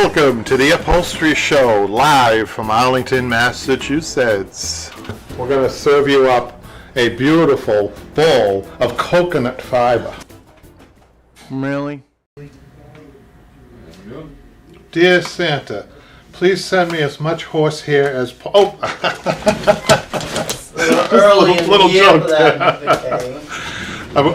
Welcome to the Upholstery Show, live from Arlington, Massachusetts. We're going to serve you up a beautiful bowl of coconut fiber. Really? Dear Santa, please send me as much horsehair as possible. Early in little the year joke for that.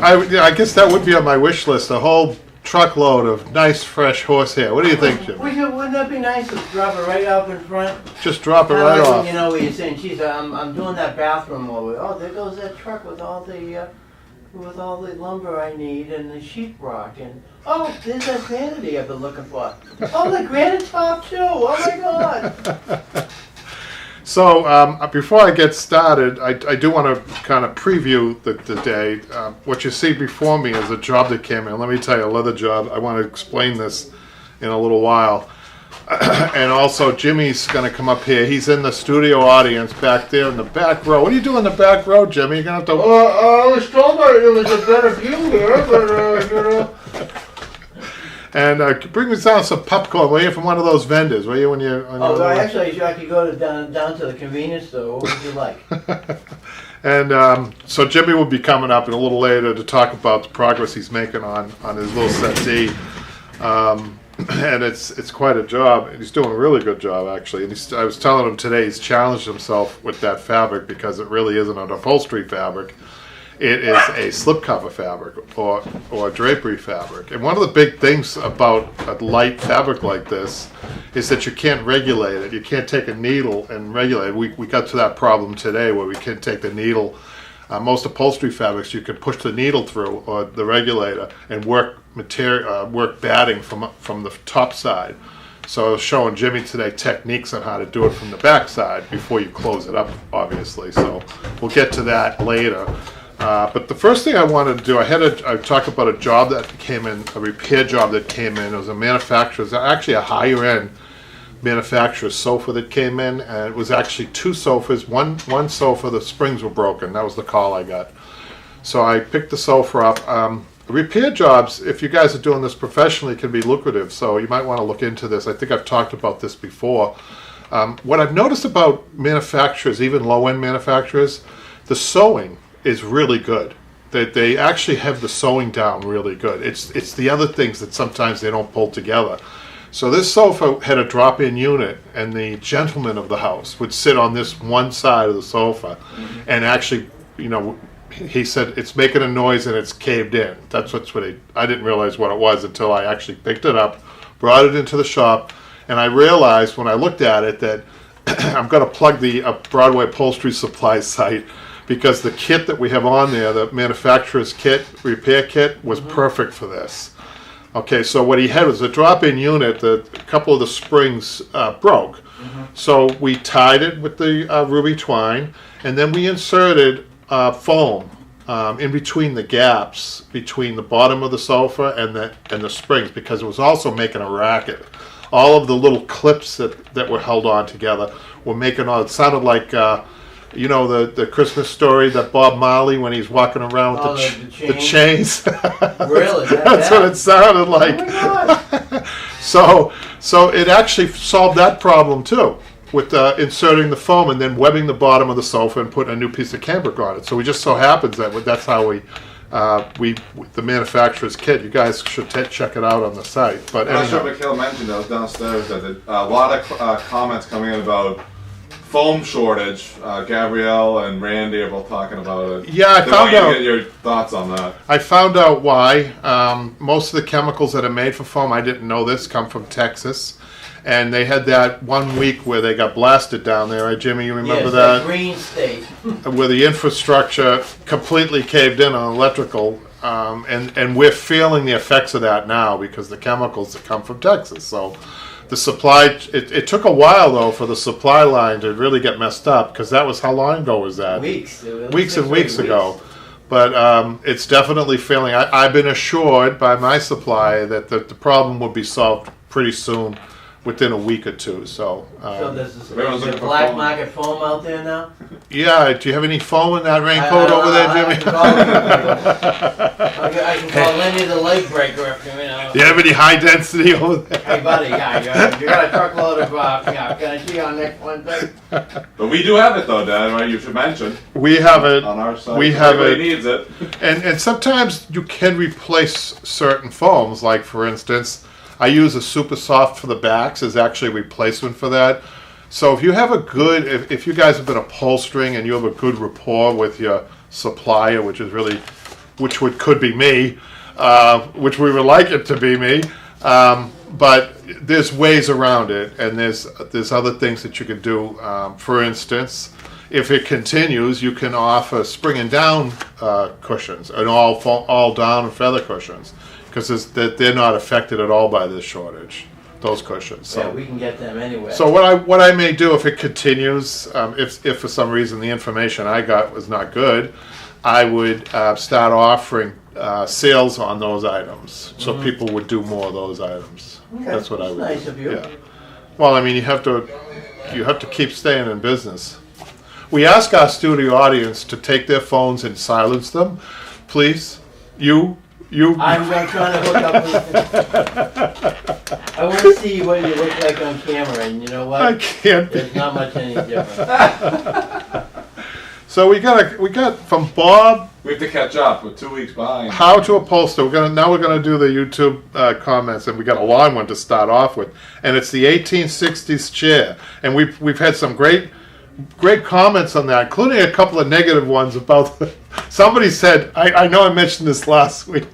I guess that would be on my wish list, a whole truckload of nice fresh horsehair. What do you think, Jim? Wouldn't that be nice to drop it right off in front? Just drop it right off. You know what you're saying, geez, I'm doing that bathroom over. Oh, there goes that truck with all the lumber I need and the sheetrock and oh, there's that vanity I've been looking for. Oh, the granite top too. Oh my God. So before I get started, I do want to kind of preview the day. What you see before me is a job that came in. Let me tell you, a leather job. I want to explain this in a little while. And also, Jimmy's going to come up here. He's in the studio audience back there in the back row. What are you doing in the back row, Jimmy? You're going to have to... I was told that it was a better view here, but, you know... And bring me down some popcorn. We're here from one of those vendors. Were you when you? Actually, I could go down to the convenience store. What would you like? And so Jimmy will be coming up in a little later to talk about the progress he's making on his little settee. And it's quite a job. He's doing a really good job, actually. And I was telling him today he's challenged himself with that fabric because it really isn't an upholstery fabric. It is a slipcover fabric or a drapery fabric. And one of the big things about a light fabric like this is that you can't regulate it. You can't take a needle and regulate it. We got to that problem today where we can't take the needle. Most upholstery fabrics, you can push the needle through or the regulator and work batting from the top side. So I was showing Jimmy today techniques on how to do it from the back side before you close it up, obviously. So we'll get to that later. But the first thing I wanted to do, I talked about a job that came in, a repair job that came in. It was a manufacturer's, actually a higher end manufacturer's sofa that came in, and it was actually two sofas. One sofa, the springs were broken. That was the call I got. So I picked the sofa up. Repair jobs, if you guys are doing this professionally, can be lucrative. So you might want to look into this. I think I've talked about this before. What I've noticed about manufacturers, even low-end manufacturers, the sewing is really good. They actually have the sewing down really good. It's the other things that sometimes they don't pull together. So this sofa had a drop-in unit, and the gentleman of the house would sit on this one side of the sofa, and actually, you know, he said it's making a noise and it's caved in. That's what I didn't realize what it was until I actually picked it up, brought it into the shop, and I realized when I looked at it that I'm going to plug the Broadway Upholstery Supply site, because the kit that we have on there, the manufacturer's kit, repair kit, was perfect for this. Okay, so what he had was a drop-in unit. A couple of the springs broke. So we tied it with the ruby twine, and then we inserted foam in between the gaps between the bottom of the sofa and the springs, because it was also making a racket. All of the little clips that were held on together were making it sounded like you know the Christmas Story, that Bob Marley when he's walking around with the chains. Really? That's what it sounded like. Oh my God. So it actually solved that problem too, with inserting the foam and then webbing the bottom of the sofa and putting a new piece of cambric on it. So it just so happens that that's how the manufacturer's kit. You guys should check it out on the site. But I'm not sure if Mikhail mentioned, I was downstairs, that a lot of comments coming in about foam shortage. Gabrielle and Randy are both talking about it. Yeah, I found out. Get your thoughts on that. I found out why. Most of the chemicals that are made for foam, I didn't know this, come from Texas, and they had that 1 week where they got blasted down there. Right, Jimmy? You remember that? Yes, Green State. Where the infrastructure completely caved in on electrical, and we're feeling the effects of that now because the chemicals that come from Texas. So. The supply, it took a while though for the supply line to really get messed up, because that was, how long ago was that? Weeks. Weeks and weeks ago. But it's definitely failing. I've been assured by my supplier that the problem will be solved pretty soon. within a week or two. So, So there's everyone's a looking for black foam. market foam out there now? yeah, do you have any foam in that raincoat over there, I Jimmy? can call I can call Lenny the leg breaker if you know. Do you have any high density over there? Hey buddy, yeah, you got a truckload of yeah. Can I see you on next Wednesday? But we do have it though, Dad, right? You should mention We have it. on our side. We have Everybody it. needs it. And sometimes you can replace certain foams, like for instance, I use a super soft for the backs as actually a replacement for that. So if you have a good, if you guys have been upholstering and you have a good rapport with your supplier, which is really, could be me, which we would like it to be me, but there's ways around it, and there's other things that you can do. For instance, if it continues, you can offer spring and down cushions and all down and feather cushions, because they're not affected at all by this shortage. Those cushions. So, Yeah, we can get them anywhere. so what I may do if it continues, if for some reason the information I got was not good, I would start offering sales on those items, so people would do more of those items. Okay, That's what I would. nice do. of you. Yeah. Well, I mean, you have to keep staying in business. We ask our studio audience to take their phones and silence them, please. You. I'm trying to hook up with I want to see what you look like on camera, and you know what? I can't. There's not much any different. So we got from Bob. We have to catch up. We're 2 weeks behind. How to upholster. We're gonna do the YouTube comments, and we got a long one to start off with, and it's the 1860s chair, and we've had some great comments on that, including a couple of negative ones about. Somebody said, I know I mentioned this last week.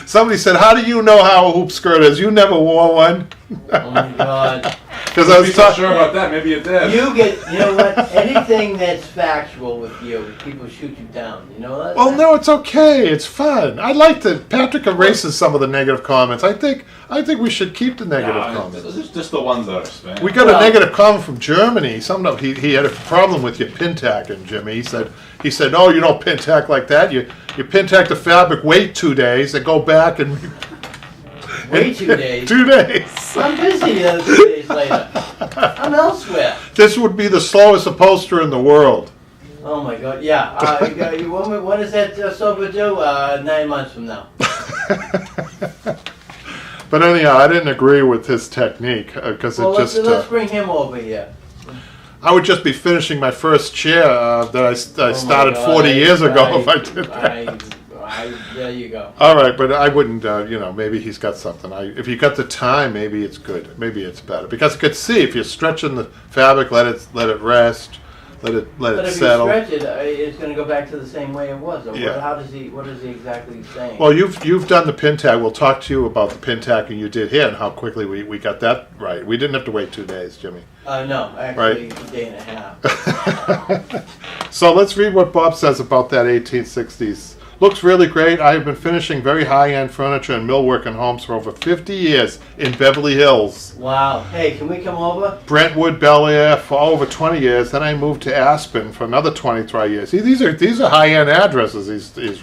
Somebody said, "How do you know how a hoop skirt is? You never wore one." Oh my God. Because I was People talking. sure about that. Maybe you did. You know what? Anything that's factual with you, people shoot you down. You know that? Well, no, it's okay. It's fun. I like that Patrick erases some of the negative comments. I think we should keep the negative comments. This is just the ones that are spam. We got Well- a negative comment from Germany. He had a problem with your pin tacking, Jimmy. He said, "Oh, you don't pin tack like that. You pin tack the fabric, wait 2 days, and go back and Wait 2 days. 2 days. I'm busy 2 days later. I'm elsewhere. This would be the slowest upholsterer in the world." Oh my God, yeah. When is that sober due? 9 months from now. But anyhow, I didn't agree with his technique because Well, it just. let's bring him over here. I would just be finishing my first chair that I Oh my started God, 40 years ago if I did that. There you go. All right, but I wouldn't, maybe he's got something. If you got the time, maybe it's good. Maybe it's better. Because I could see if you're stretching the fabric, let it rest, let But it if settle. you stretch it, it's going to go back to the same way it was. Or Yeah. what is he exactly saying? Well, you've done the pin tag. We'll talk to you about the pin tacking you did here and how quickly we got that right. We didn't have to wait 2 days, Jimmy. No, actually, a day and a half. So let's read what Bob says about that 1860s. Looks really great. I have been finishing very high-end furniture and millwork in homes for over 50 years in Beverly Hills, Wow. Hey, can we come over? Brentwood, Bel Air for over 20 years. Then I moved to Aspen for another 23 years. See, these are high-end addresses. These,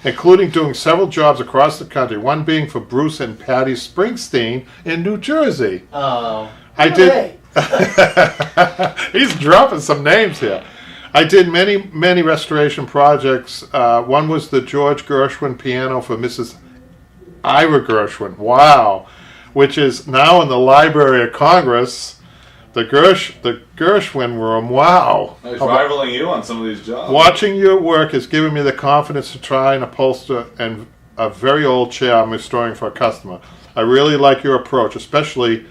including doing several jobs across the country. One being for Bruce and Patty Springsteen in New Jersey. Oh. I did. Hey. He's dropping some names here. I did many restoration projects. One was the George Gershwin piano for Mrs. Ira Gershwin. Wow. Which is now in the Library of Congress. The Gershwin room. Wow. He's rivaling you on some of these jobs. Watching your work has given me the confidence to try and upholster a very old chair I'm restoring for a customer. I really like your approach, especially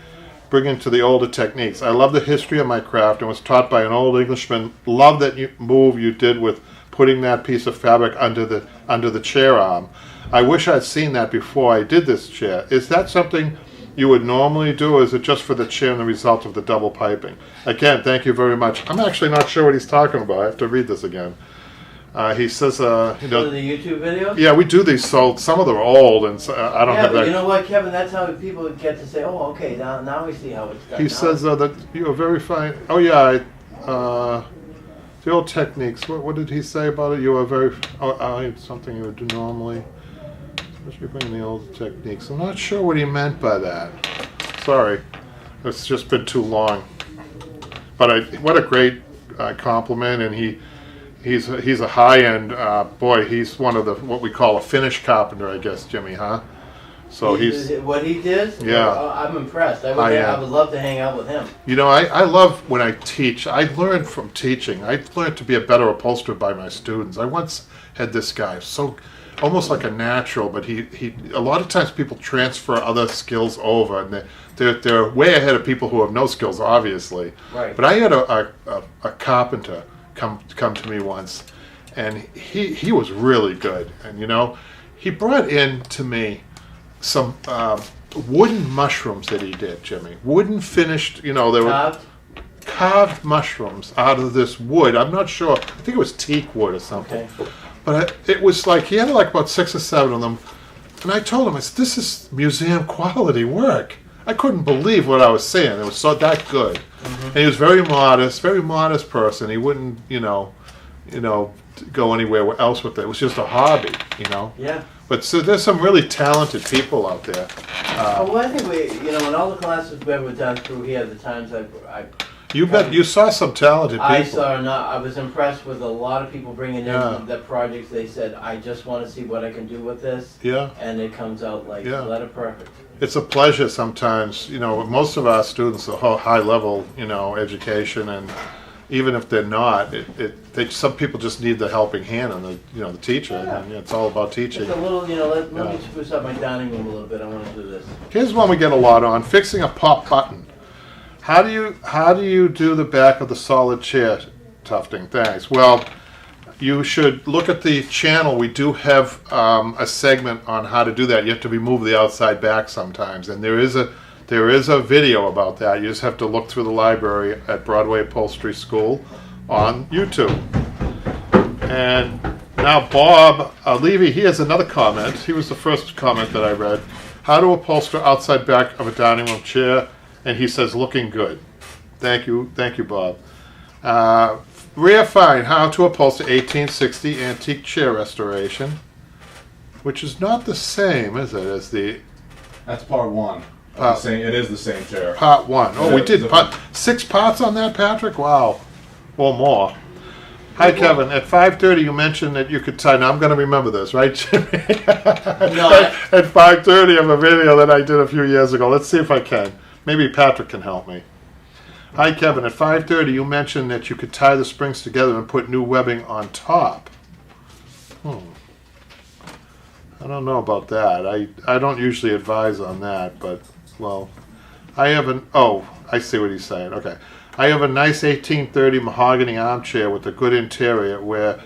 bringing to the older techniques. I love the history of my craft and was taught by an old Englishman. Love that move you did with putting that piece of fabric under the chair arm. I wish I'd seen that before I did this chair. Is that something you would normally do, or is it just for the chair and the result of the double piping? Again, thank you very much. I'm actually not sure what he's talking about. I have to read this again. He says, For the YouTube videos? yeah, we do these, so some of them are old, and so, I don't Yeah, have but that. you know what, Kevin? That's how people get to say, "Oh, okay, now we see how it's done." He says that you are very fine. Oh yeah, the old techniques. What did he say about it? You are very. It's something you would do normally. Especially bringing the old techniques. I'm not sure what he meant by that. Sorry. It's just been too long. But what a great compliment, and he's a high-end boy. He's one of the what we call a finish carpenter, I guess, Jimmy, huh? So he's what he did. Yeah. I'm impressed. I would love to hang out with him. You know, I love when I teach. I learned from teaching. I learned to be a better upholsterer by my students. I once had this guy, so almost like a natural, but he a lot of times people transfer other skills over, and they're way ahead of people who have no skills, obviously. Right. But I had a carpenter come to me once, and he was really good. And you know, he brought in to me some wooden mushrooms that he did, Jimmy. Wooden finished, you know, they were carved mushrooms out of this wood. I'm not sure. I think it was teak wood or something. Okay. But it was like, he had like about 6 or 7 of them. And I told him, I said, this is museum quality work. I couldn't believe what I was saying. It was so that good. Mm-hmm. And he was very modest person. He wouldn't, you know, go anywhere else with it. It was just a hobby, you know. Yeah. But so there's some really talented people out there. Well, I think in all the classes we ever done through here, the times you saw some talented people. I was impressed with a lot of people bringing in the projects. They said, I just want to see what I can do with this. Yeah. And it comes out like letter perfect. It's a pleasure sometimes. You know, most of our students are high level, you know, education, and even if they're not, some people just need the helping hand and the teacher. Yeah. And it's all about teaching. It's a little, let me spruce up my dining room a little bit. I want to do this. Here's one we get a lot on: fixing a pop button. How do you do the back of the solid chair tufting? Thanks. Well, you should look at the channel. We do have a segment on how to do that. You have to remove the outside back sometimes, and there is a video about that. You just have to look through the library at Broadway Upholstery School on YouTube. And now Bob Levy, he has another comment. He was the first comment that I read. How to upholster outside back of a dining room chair, and he says looking good. Thank you, Bob. Rare find, how to upholster 1860 antique chair restoration, which is not the same, is it, as the... That's part 1. It is the same chair. Part 1. Oh, we did 6 parts on that, Patrick? Wow. Or more. Hi, Kevin. At 5:30, you mentioned that you could tie... Now, I'm going to remember this, right, Jimmy? No. At 5:30 of a video that I did a few years ago. Let's see if I can. Maybe Patrick can help me. Hi, Kevin. At 5:30, you mentioned that you could tie the springs together and put new webbing on top. I don't know about that. I don't usually advise on that, but, well, I have I see what he's saying. Okay. I have a nice 1830 mahogany armchair with a good interior where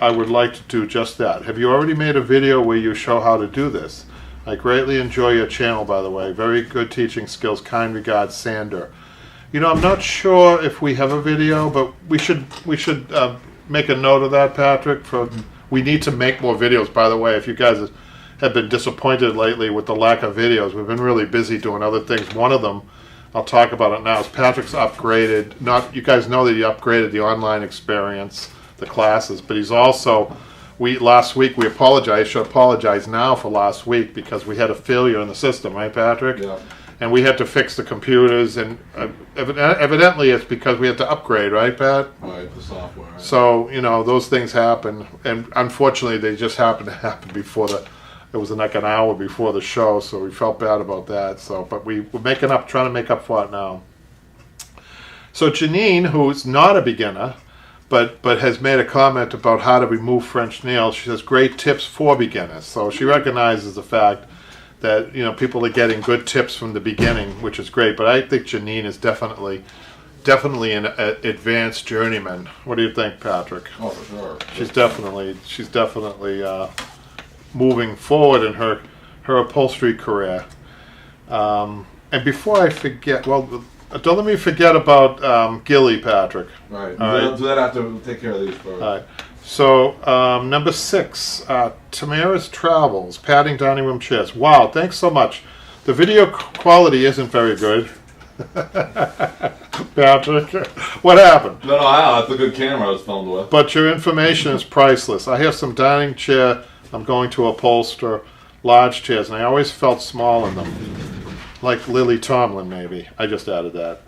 I would like to do just that. Have you already made a video where you show how to do this? I greatly enjoy your channel, by the way. Very good teaching skills. Kind regards, Sander. You know, I'm not sure if we have a video, but we should make a note of that, Patrick. We need to make more videos, by the way. If you guys have been disappointed lately with the lack of videos, we've been really busy doing other things. One of them, I'll talk about it now, is Patrick's upgraded. You guys know that he upgraded the online experience, the classes, but he's also... Last week we apologized. I should apologize now for last week because we had a failure in the system, right, Patrick? Yeah. And we had to fix the computers, and evidently it's because we had to upgrade, right, Pat? Right, the software. Right. So, those things happen, and unfortunately they just happened to happen before it was like an hour before the show, so we felt bad about that. So, but we're trying to make up for it now. So Janine, who's not a beginner, but has made a comment about how to remove French nails. She says, great tips for beginners. So she recognizes the fact that, people are getting good tips from the beginning, which is great. But I think Janine is definitely an advanced journeyman. What do you think, Patrick? Oh, for sure. She's definitely moving forward in her upholstery career. And before I forget, don't let me forget about Gilly, Patrick. Right. All Do that after we take care of these first. All right. So, number 6, Tamara's Travels, padding dining room chairs. Wow, thanks so much. The video quality isn't very good. Patrick, what happened? No, that's a good camera I was filmed with. But your information is priceless. I have some dining chair I'm going to upholster, large chairs, and I always felt small in them. Like Lily Tomlin, maybe. I just added that.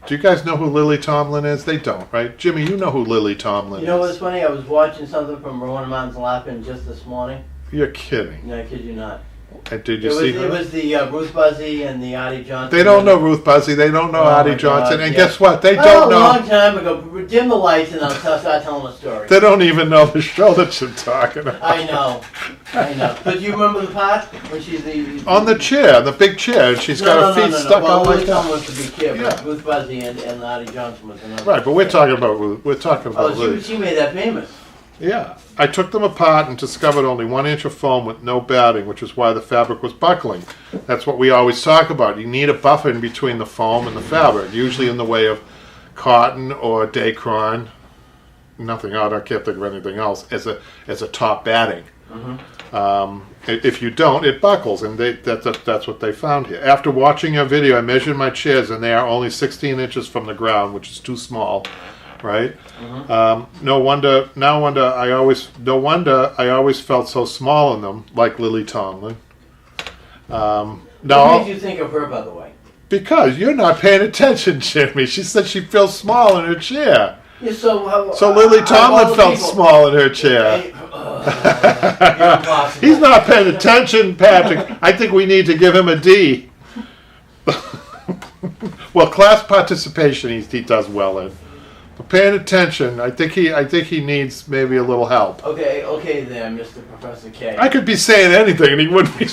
Do you guys know who Lily Tomlin is? They don't, right? Jimmy, you know who Lily Tomlin is. You know what's funny? I was watching something from Rowena Mountain's Lappin just this morning. You're kidding. No, I kid you not. And did you see her? It was the Ruth Buzzy and the Artie Johnson. They don't know Ruth Buzzy. They don't know Artie Johnson. God, and yeah. guess what? They don't know. A long time ago. Dim the lights and I'll start telling a story. They don't even know the show that you're talking about. I know. But do you remember the part when she's the on the chair, the big chair, and she's got her feet stuck well, out like Lily that. Tomlin was the big kid, but Yeah. Ruth Buzzy and Artie Johnson was another. Right, but we're talking about Ruth. We're talking about Oh, Lily. she made that famous. Yeah, I took them apart and discovered only 1 inch of foam with no batting, which is why the fabric was buckling. That's what we always talk about. You need a buffer in between the foam and the fabric, usually in the way of cotton or dacron. Nothing odd. I can't think of anything else as a top batting. If you don't, it buckles, and that's what they found here. After watching your video, I measured my chairs, and they are only 16 inches from the ground, which is too small. Right? No wonder I always felt so small in them, like Lily Tomlin. What made you think of her, by the way? Because you're not paying attention, Jimmy. She said she feels small in her chair. Yeah, So Lily Tomlin felt small in her chair. You're impossible. He's not paying attention, Patrick. I think we need to give him a D. Well, class participation he does well in. Paying attention, I think he needs maybe a little help. Okay there, Mr. Professor K. I could be saying anything and he wouldn't be.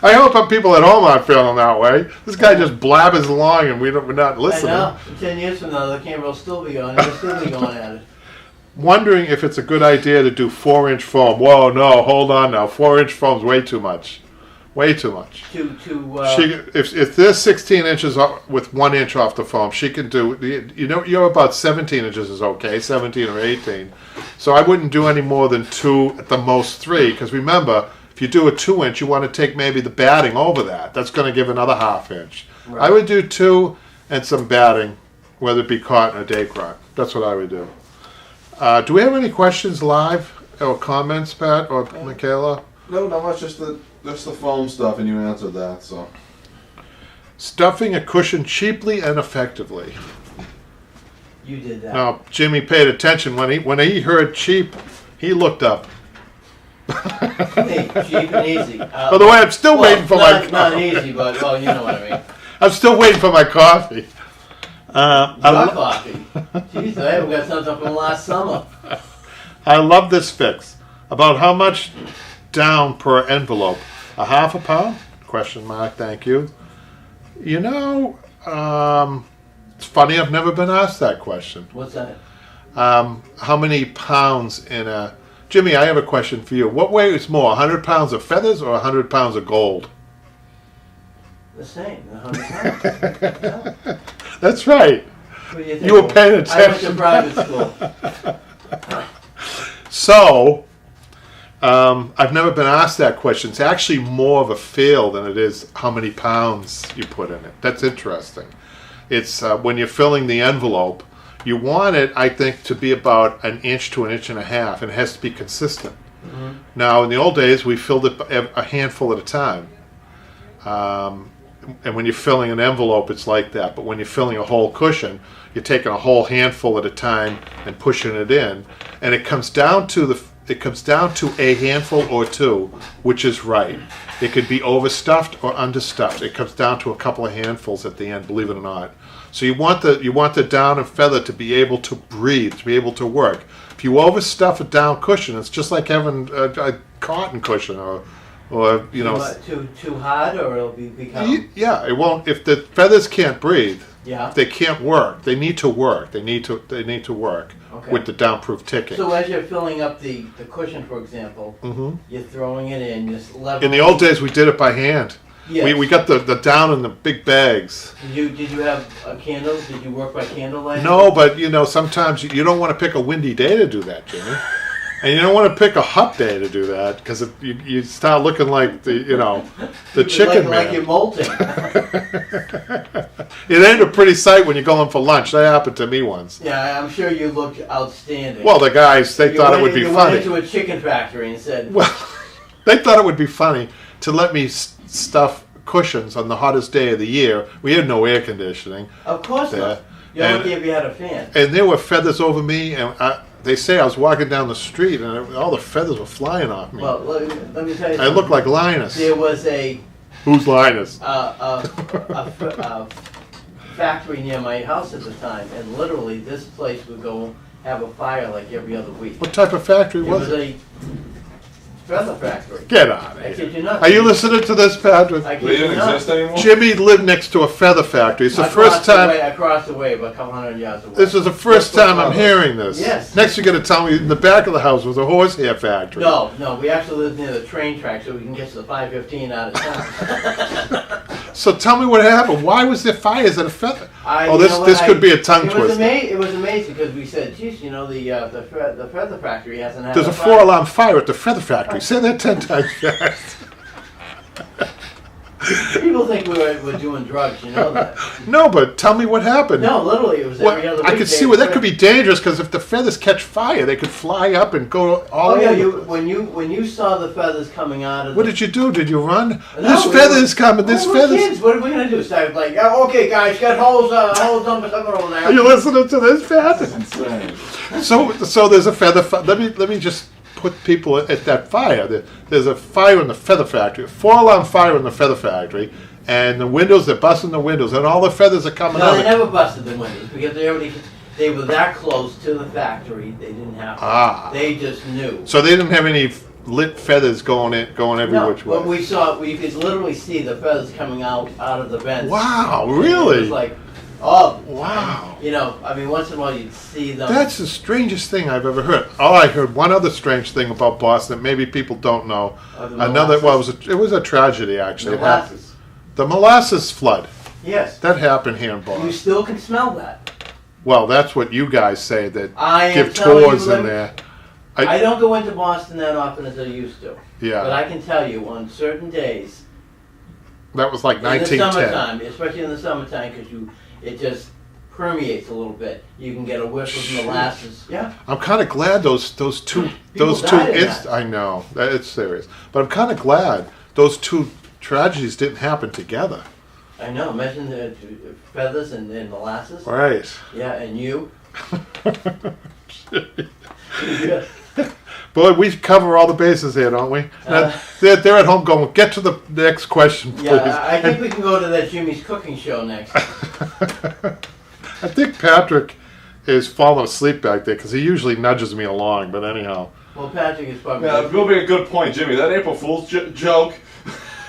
I hope people at home aren't feeling that way. This guy just blabbers along and we're not listening. I know. 10 years from now, the camera will still be on. He'll still be going at it. Wondering if it's a good idea to do 4-inch foam. Whoa, no, hold on now. 4-inch foam's way too much. Way too much. If there's 16 inches with 1 inch off the foam, she can do. You're about 17 inches is okay, 17 or 18. So I wouldn't do any more than 2, at the most 3. Because remember, if you do a 2 inch, you want to take maybe the batting over that. That's going to give another 1/2 inch. Right. I would do 2 and some batting, whether it be cotton or dacron. That's what I would do. Do we have any questions live or comments, Pat or Michaela? No, not much. Just the foam stuff, and you answered that. So stuffing a cushion cheaply and effectively. You did that. Now, Jimmy paid attention when he heard cheap. He looked up. Hey, cheap and easy. By the way, I'm still waiting for my coffee. Not easy, but well, you know what I mean. I'm still waiting for my coffee. Coffee. Jeez, I haven't got something from last summer. I love this fix. About how much down per envelope? 1/2 pound? Question mark. Thank you. It's funny. I've never been asked that question. What's that? How many pounds in a? Jimmy, I have a question for you. What weighs more, 100 pounds of feathers or 100 pounds of gold? The same. 100 pounds. That's right. What do you think? You were paying attention. I went to private school. So, I've never been asked that question. It's actually more of a fail than it is how many pounds you put in it. That's interesting. It's when you're filling the envelope, you want it, I think, to be about 1 inch to 1.5 inches, and it has to be consistent. Mm-hmm. Now, in the old days, we filled it a handful at a time. And when you're filling an envelope, it's like that. But when you're filling a whole cushion, you're taking a whole handful at a time and pushing it in, and it comes down to a handful or two, which is right. It could be overstuffed or understuffed. It comes down to a couple of handfuls at the end, believe it or not. So you want the down and feather to be able to breathe, to be able to work. If you overstuff a down cushion, it's just like having a cotton cushion or too hard, or it'll become. Yeah, it won't. If the feathers can't breathe, yeah, they can't work. They need to work. They need to work with the downproof ticking. So as you're filling up the cushion, for example, mm-hmm. you're throwing it in, just level. In the old days, we did it by hand. Yes. We got the down in the big bags. Did you have a candle? Did you work by candlelight? No, but sometimes you don't want to pick a windy day to do that, Jimmy. And you don't want to pick a hot day to do that, because you start looking like the chicken man. Like you're molting. It ain't a pretty sight when you're going for lunch. That happened to me once. Yeah, I'm sure you looked outstanding. Well, the guys, they thought it would be funny. You went into a chicken factory and said... Well, they thought it would be funny to let me stuff cushions on the hottest day of the year. We had no air conditioning. Of course there. not. You're lucky if you had a fan. And there were feathers over me, and they say I was walking down the street, and all the feathers were flying off me. Well, let me tell you something. I looked like Linus. There was a Who's Linus? factory near my house at the time, and literally this place would go have a fire like every other week. What type of factory It was was it? a feather factory. Get out of I here. kid you not. Are you listening to this, Patrick? I They kid you didn't not. exist anymore? Jimmy lived next to a feather factory. It's the first time. Across the way, about a couple hundred yards away. This is the first time I'm hearing this. Yes. Next, you're going to tell me in the back of the house was a horsehair factory. No, we actually live near the train track, so we can get to the 515 out of town. So tell me what happened. Why was there fires at a feather? You know what, this could be a tongue it was twister. It was amazing because we said, geez, you know, the feather factory hasn't had There's a fire. 4-alarm fire at the feather factory. Say that 10 times fast. People think we're doing drugs, you know that. No, but tell me what happened. No, literally, it was every other week. I could see where that could be dangerous because if the feathers catch fire, they could fly up and go all Oh yeah, over. when you saw the feathers coming out of What did you do? Did you run? No, This we feather's were- coming. This we were feather's. kids. What are we gonna do? Start like, oh, okay, guys, get hose on something over there. Are you listening to this, Pat? Insane. So there's a feather. Let me just put people at that fire. There's a fire in the feather factory. A 4-alarm fire in the feather factory, and the windows. They're busting the windows, and all the feathers are coming No, out. they never busted the windows because they were that close to the factory. They didn't have to. They just knew. So they didn't have any lit feathers going every No, which way. but we could literally see the feathers coming out of the vents. Wow, It really? was like, oh, Wow. You know, I mean, once in a while you'd see them. That's the strangest thing I've ever heard. Oh, I heard one other strange thing about Boston that maybe people don't know. The Another, molasses. it was a tragedy actually. It happened. Molasses. The molasses flood. Yes. That happened here in You Boston. still can smell that. Well, that's what you guys say that I am give telling tours you, in there. I don't go into Boston that often as I used to. Yeah. But I can tell you, on certain days, That was like in the 1910. summertime, especially in the summertime, because it just permeates a little bit. You can get a whiff of molasses. Yeah. I'm kind of glad those two died in that. I know it's serious, but I'm kind of glad those two tragedies didn't happen together. I know. Imagine the feathers and molasses. Right. Yeah, and you. Yeah. Boy, we cover all the bases here, don't we? They're at home going, get to the next question, please. Yeah, I think we can go to that Jimmy's cooking show next. I think Patrick is falling asleep back there because he usually nudges me along, but anyhow. Well, Patrick is probably. Yeah, it will be a good point, Jimmy. That April Fool's joke.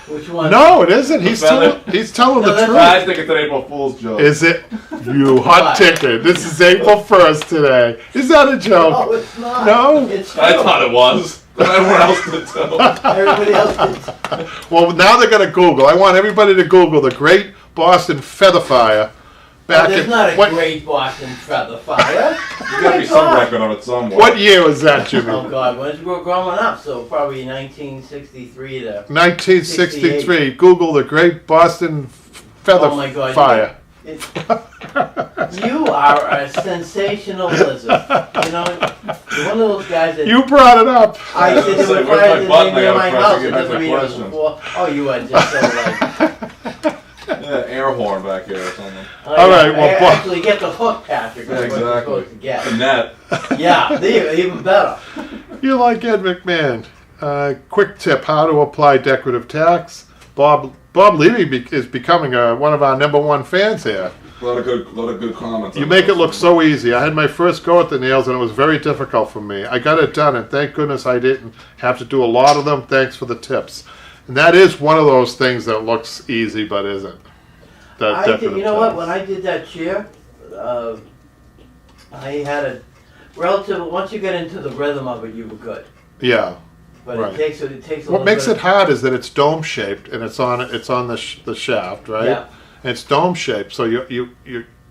Which one? No, it isn't. He's feather? telling No, the that's truth. I think it's an April Fool's joke. Is it? You hot Why? ticket. This is April 1st today. Is that a joke? No, it's not. No? It's I true. thought it was. Everyone else did too. Everybody else did. Well, now they're going to Google. I want everybody to Google the Great Boston Feather Fire. There's not a great Boston feather fire. There's got to be some record of it somewhere. What year was that, Jimmy? Oh God, when we were growing up, so probably 1963 to. 1963. Google the Great Boston Feather Oh my God, Fire. You are a sensational lizard. You know, you're one of those guys that. You brought it up. I said Say, there were where's my fires button? I near gotta my press house. to It get back doesn't to mean it was questions. before. Oh, you are just so like. Yeah, air horn back here or something. All right, well, Bob- actually get the hook, Patrick. Yeah, That's what you're exactly. supposed to get. The net. Yeah, even better. You like Ed McMahon. Quick tip, how to apply decorative tacks. Bob Levy is becoming one of our #1 fans here. A lot of good comments. You make it look so easy. I had my first go at the nails and it was very difficult for me. I got it done and thank goodness I didn't have to do a lot of them. Thanks for the tips. And that is one of those things that looks easy but isn't. You know what? When I did that chair, I had a relative. Once you get into the rhythm of it, you were good. Yeah. But Right. it takes a little. What makes bit it hard is that it's dome shaped and it's on the shaft, right? Yeah. And it's dome shaped, so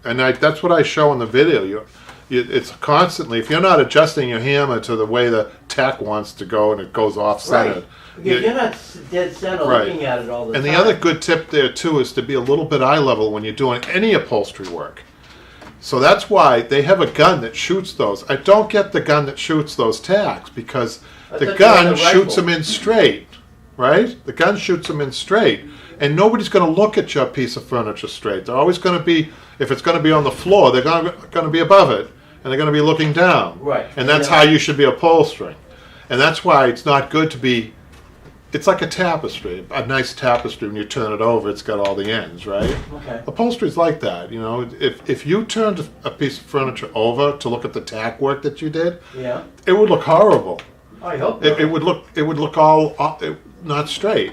that's what I show in the video. It's constantly, if you're not adjusting your hammer to the way the tack wants to go and it goes off centered. Right. Because you're not dead center Right. looking at it all the And time. the other good tip there too is to be a little bit eye level when you're doing any upholstery work. So that's why they have a gun that shoots those. I don't get the gun that shoots those tacks because I the thought you had gun a shoots rifle. them in straight, right? The gun shoots them in straight. And nobody's going to look at your piece of furniture straight. They're always going to be, if it's going to be on the floor, they're going to be above it. And they're going to be looking down. Right. And that's how you should be upholstering. And that's why it's not good to be, it's like a tapestry. A nice tapestry, when you turn it over, it's got all the ends, right? Okay. Upholstery's like that, you know. If you turned a piece of furniture over to look at the tack work that you did, Yeah. it would look horrible. I hope It not. would look all not straight.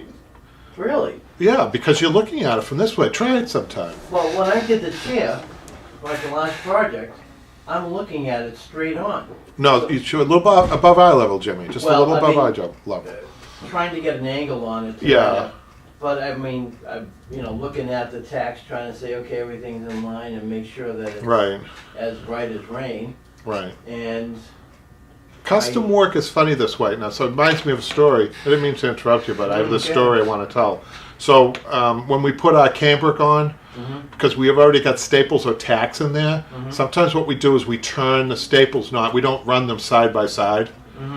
Really? Yeah, because you're looking at it from this way. Try it sometime. Well, when I did the chair, like the last project, I'm looking at it straight on. No, you should a little above eye level, Jimmy. Just a Well, little I above mean, eye level. Trying to get an angle on it. Yeah. But I mean, I'm, looking at the tacks, trying to say, okay, everything's in line and make sure that it's Right, as bright as rain. right. And Custom work is funny this way. Now, so it reminds me of a story. I didn't mean to interrupt you, but I have this Okay. story I want to tell. So when we put our cambric on, because we have already got staples or tacks in there, sometimes what we do is we turn the staples, we don't run them side by side.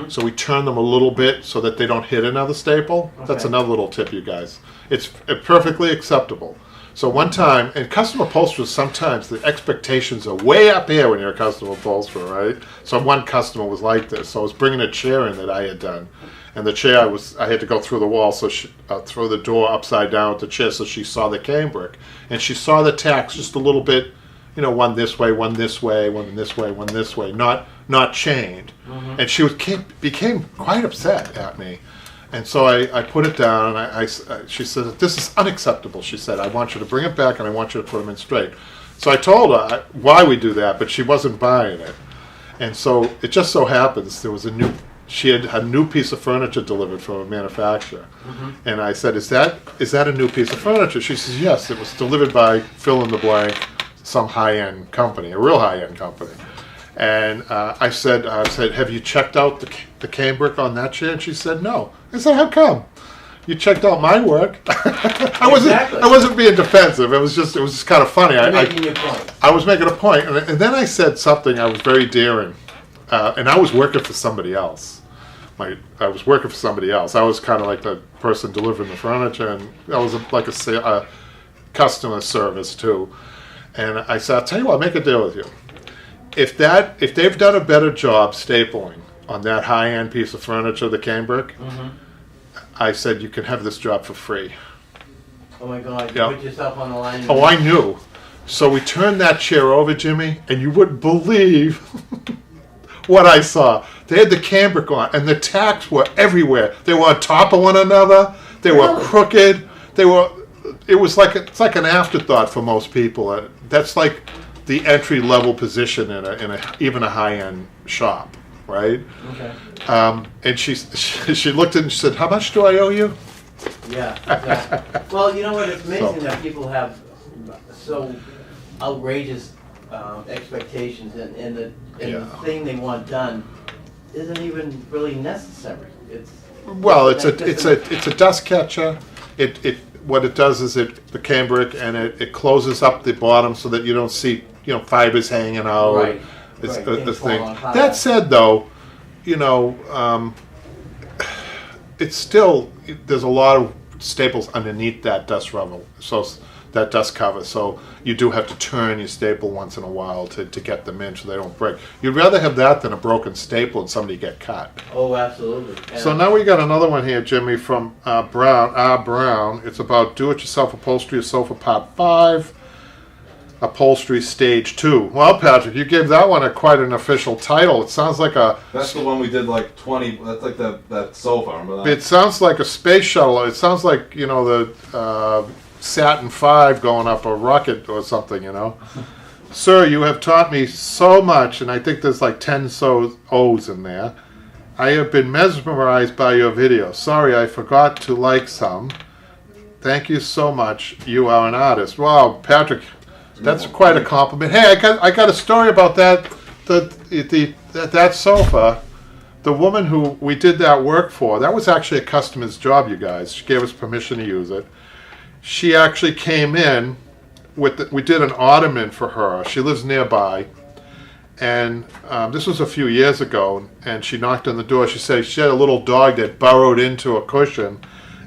So we turn them a little bit so that they don't hit another staple. That's Okay. another little tip, you guys. It's perfectly acceptable. So one time, and custom upholsterers, sometimes the expectations are way up here when you're a custom upholsterer, right? So one customer was like this. So I was bringing a chair in that I had done. And the chair, I had to go through the wall, so through the door upside down with the chair, so she saw the cambric. And she saw the tacks just a little bit, one this way, one this way, one this way, one this way, not chained. And she became quite upset at me. And so I put it down, and she said, "This is unacceptable." She said, "I want you to bring it back, and I want you to put them in straight." So I told her why we do that, but she wasn't buying it. And so it just so happens she had a new piece of furniture delivered from a manufacturer. And I said, is that a new piece of furniture? She says, yes, it was delivered by fill in the blank, some high-end company, a real high-end company. And I said, have you checked out the cambric on that chair? And she said, no. I said, how come? You checked out my work. I wasn't being defensive. It was just kind of funny. you're making your point. I was making a point, and then I said something I was very daring, and I was working for somebody else. I was working for somebody else. I was kind of like the person delivering the furniture, and I was like a customer service too. And I said, I'll tell you what, I'll make a deal with you. If they've done a better job stapling on that high-end piece of furniture, the cambric, I said, you can have this job for free. Oh my God, you Yeah. put yourself on the line. Oh, I knew. So we turned that chair over, Jimmy, and you wouldn't believe what I saw. They had the cambric on, and the tacks were everywhere. They were on top of one another. They were Really? crooked. It's like an afterthought for most people. That's like the entry level position in even a high end shop, right? Okay. And she looked at it and she said, "How much do I owe you?" Yeah, exactly. Well, you know what? It's amazing that people have so outrageous expectations, and the thing they want done isn't even really necessary. Well, it's a dust catcher. What it does is the cambric, and it closes up the bottom so that you don't see fibers hanging out. Right. It's Right, a things thing. fall on top of That that. said, though, it's still there's a lot of staples underneath that dust rubble, so that dust cover. So you do have to turn your staple once in a while to get them in so they don't break. You'd rather have that than a broken staple and somebody get cut. Oh, absolutely. So now we got another one here, Jimmy, from Brown. It's about do-it-yourself upholstery sofa part 5, Upholstery Stage 2. Well, Patrick, you gave that one quite an official title. It sounds like That's the one we did like 20. That's like that sofa. Remember that? it sounds like a space shuttle. It sounds like the Saturn V going up a rocket or something. Sir, you have taught me so much, and I think there's like 10 O's in there. I have been mesmerized by your video. Sorry, I forgot to like some. Thank you so much. You are an artist. Wow, Patrick, that's quite a compliment. Hey, I got a story about that. That sofa. The woman who we did that work for, that was actually a customer's job, you guys. She gave us permission to use it. She actually came in we did an ottoman for her. She lives nearby. And this was a few years ago, and she knocked on the door. She said she had a little dog that burrowed into a cushion,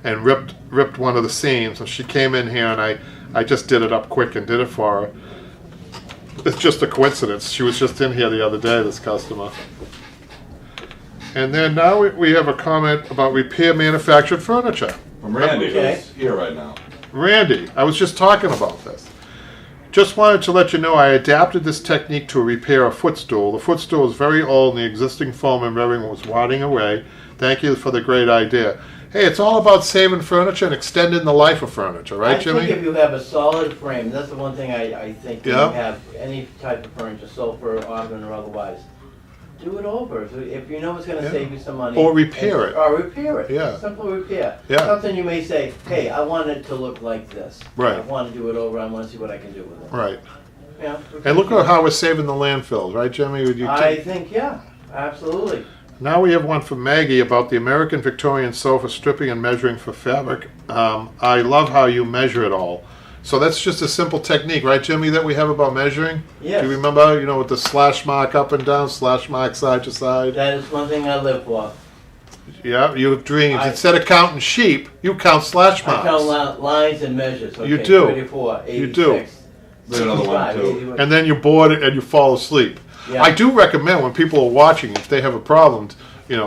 and ripped one of the seams. And she came in here, and I just did it up quick and did it for her. It's just a coincidence. She was just in here the other day, this customer. And then now we have a comment about repair manufactured furniture. From Randy, Okay. who's here right now. Randy, I was just talking about this. Just wanted to let you know I adapted this technique to repair a footstool. The footstool is very old and the existing foam and everything was rotting away. Thank you for the great idea. Hey, it's all about saving furniture and extending the life of furniture, right, Jimmy? I think if you have a solid frame, that's the one thing I think Yeah. you have any type of furniture, sofa, ottoman, or otherwise. Do it over. If you know it's going to Yeah. save you some money. Or repair it. Or repair it. Yeah. Simple repair. Yeah. Something you may say, hey, I want it to look like this. Right. I want to do it over. I want to see what I can do with it. Right. Yeah. And look at how we're saving the landfills, right, Jimmy? Would you I think, yeah, absolutely. Now we have one from Maggie about the American Victorian sofa stripping and measuring for fabric. I love how you measure it all. So that's just a simple technique, right, Jimmy, that we have about measuring? Yes. Do you remember, with the slash mark up and down, slash mark side to side? That is one thing I live for. Yeah, you have dreams. I- Instead of counting sheep, you count slash I marks. count lines and measures. Okay, You do. 34, 86, You do. There's another one, 65, too. 81. And then you board it and you fall asleep. Yeah. I do recommend when people are watching, if they have a problem,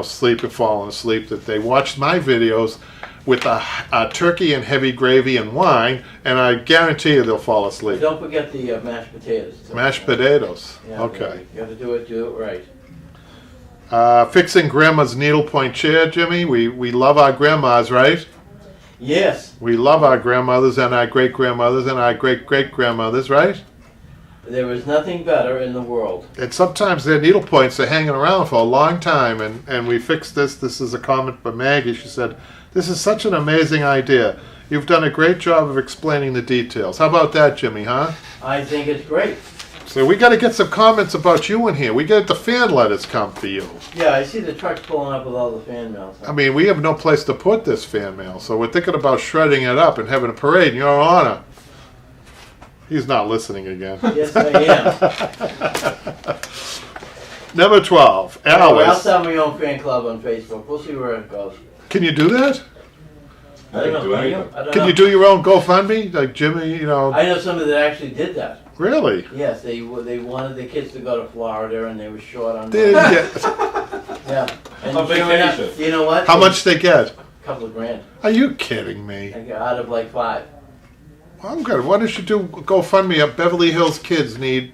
sleeping, falling asleep, that they watch my videos with a turkey and heavy gravy and wine, and I guarantee you they'll fall asleep. Don't forget the mashed potatoes. too. Mashed potatoes. Yeah, Okay. You got to do it right. Fixing grandma's needlepoint chair, Jimmy. We love our grandmas, right? Yes, We love our grandmothers and our great-grandmothers and our great-great-grandmothers, right? there is nothing better in the world. And sometimes their needlepoints are hanging around for a long time, and we fixed this. This is a comment by Maggie. She said, "This is such an amazing idea. You've done a great job of explaining the details." How about that, Jimmy, huh? I think it's great. So we got to get some comments about you in here. We get the fan letters come for you. Yeah, I see the trucks pulling up with all the fan mail. I mean, we have no place to put this fan mail, so we're thinking about shredding it up and having a parade in your honor. He's not listening again. Yes, I am. Number 12, Anyway, I'll Alice. start my own fan club on Facebook. We'll see where it goes. Can you do that? I don't know. do Can you? anything. I don't Can know. you do your own GoFundMe? Like Jimmy, I know somebody that actually did that. really? Yes, they wanted the kids to go to Florida and they were short on They money. didn't get, Yeah. And On sure enough, vacation. you know what? how much they get? A couple of grand. Are you kidding me? I got out of like 5. Well, I'm good. Why don't you do GoFundMe up Beverly Hills kids need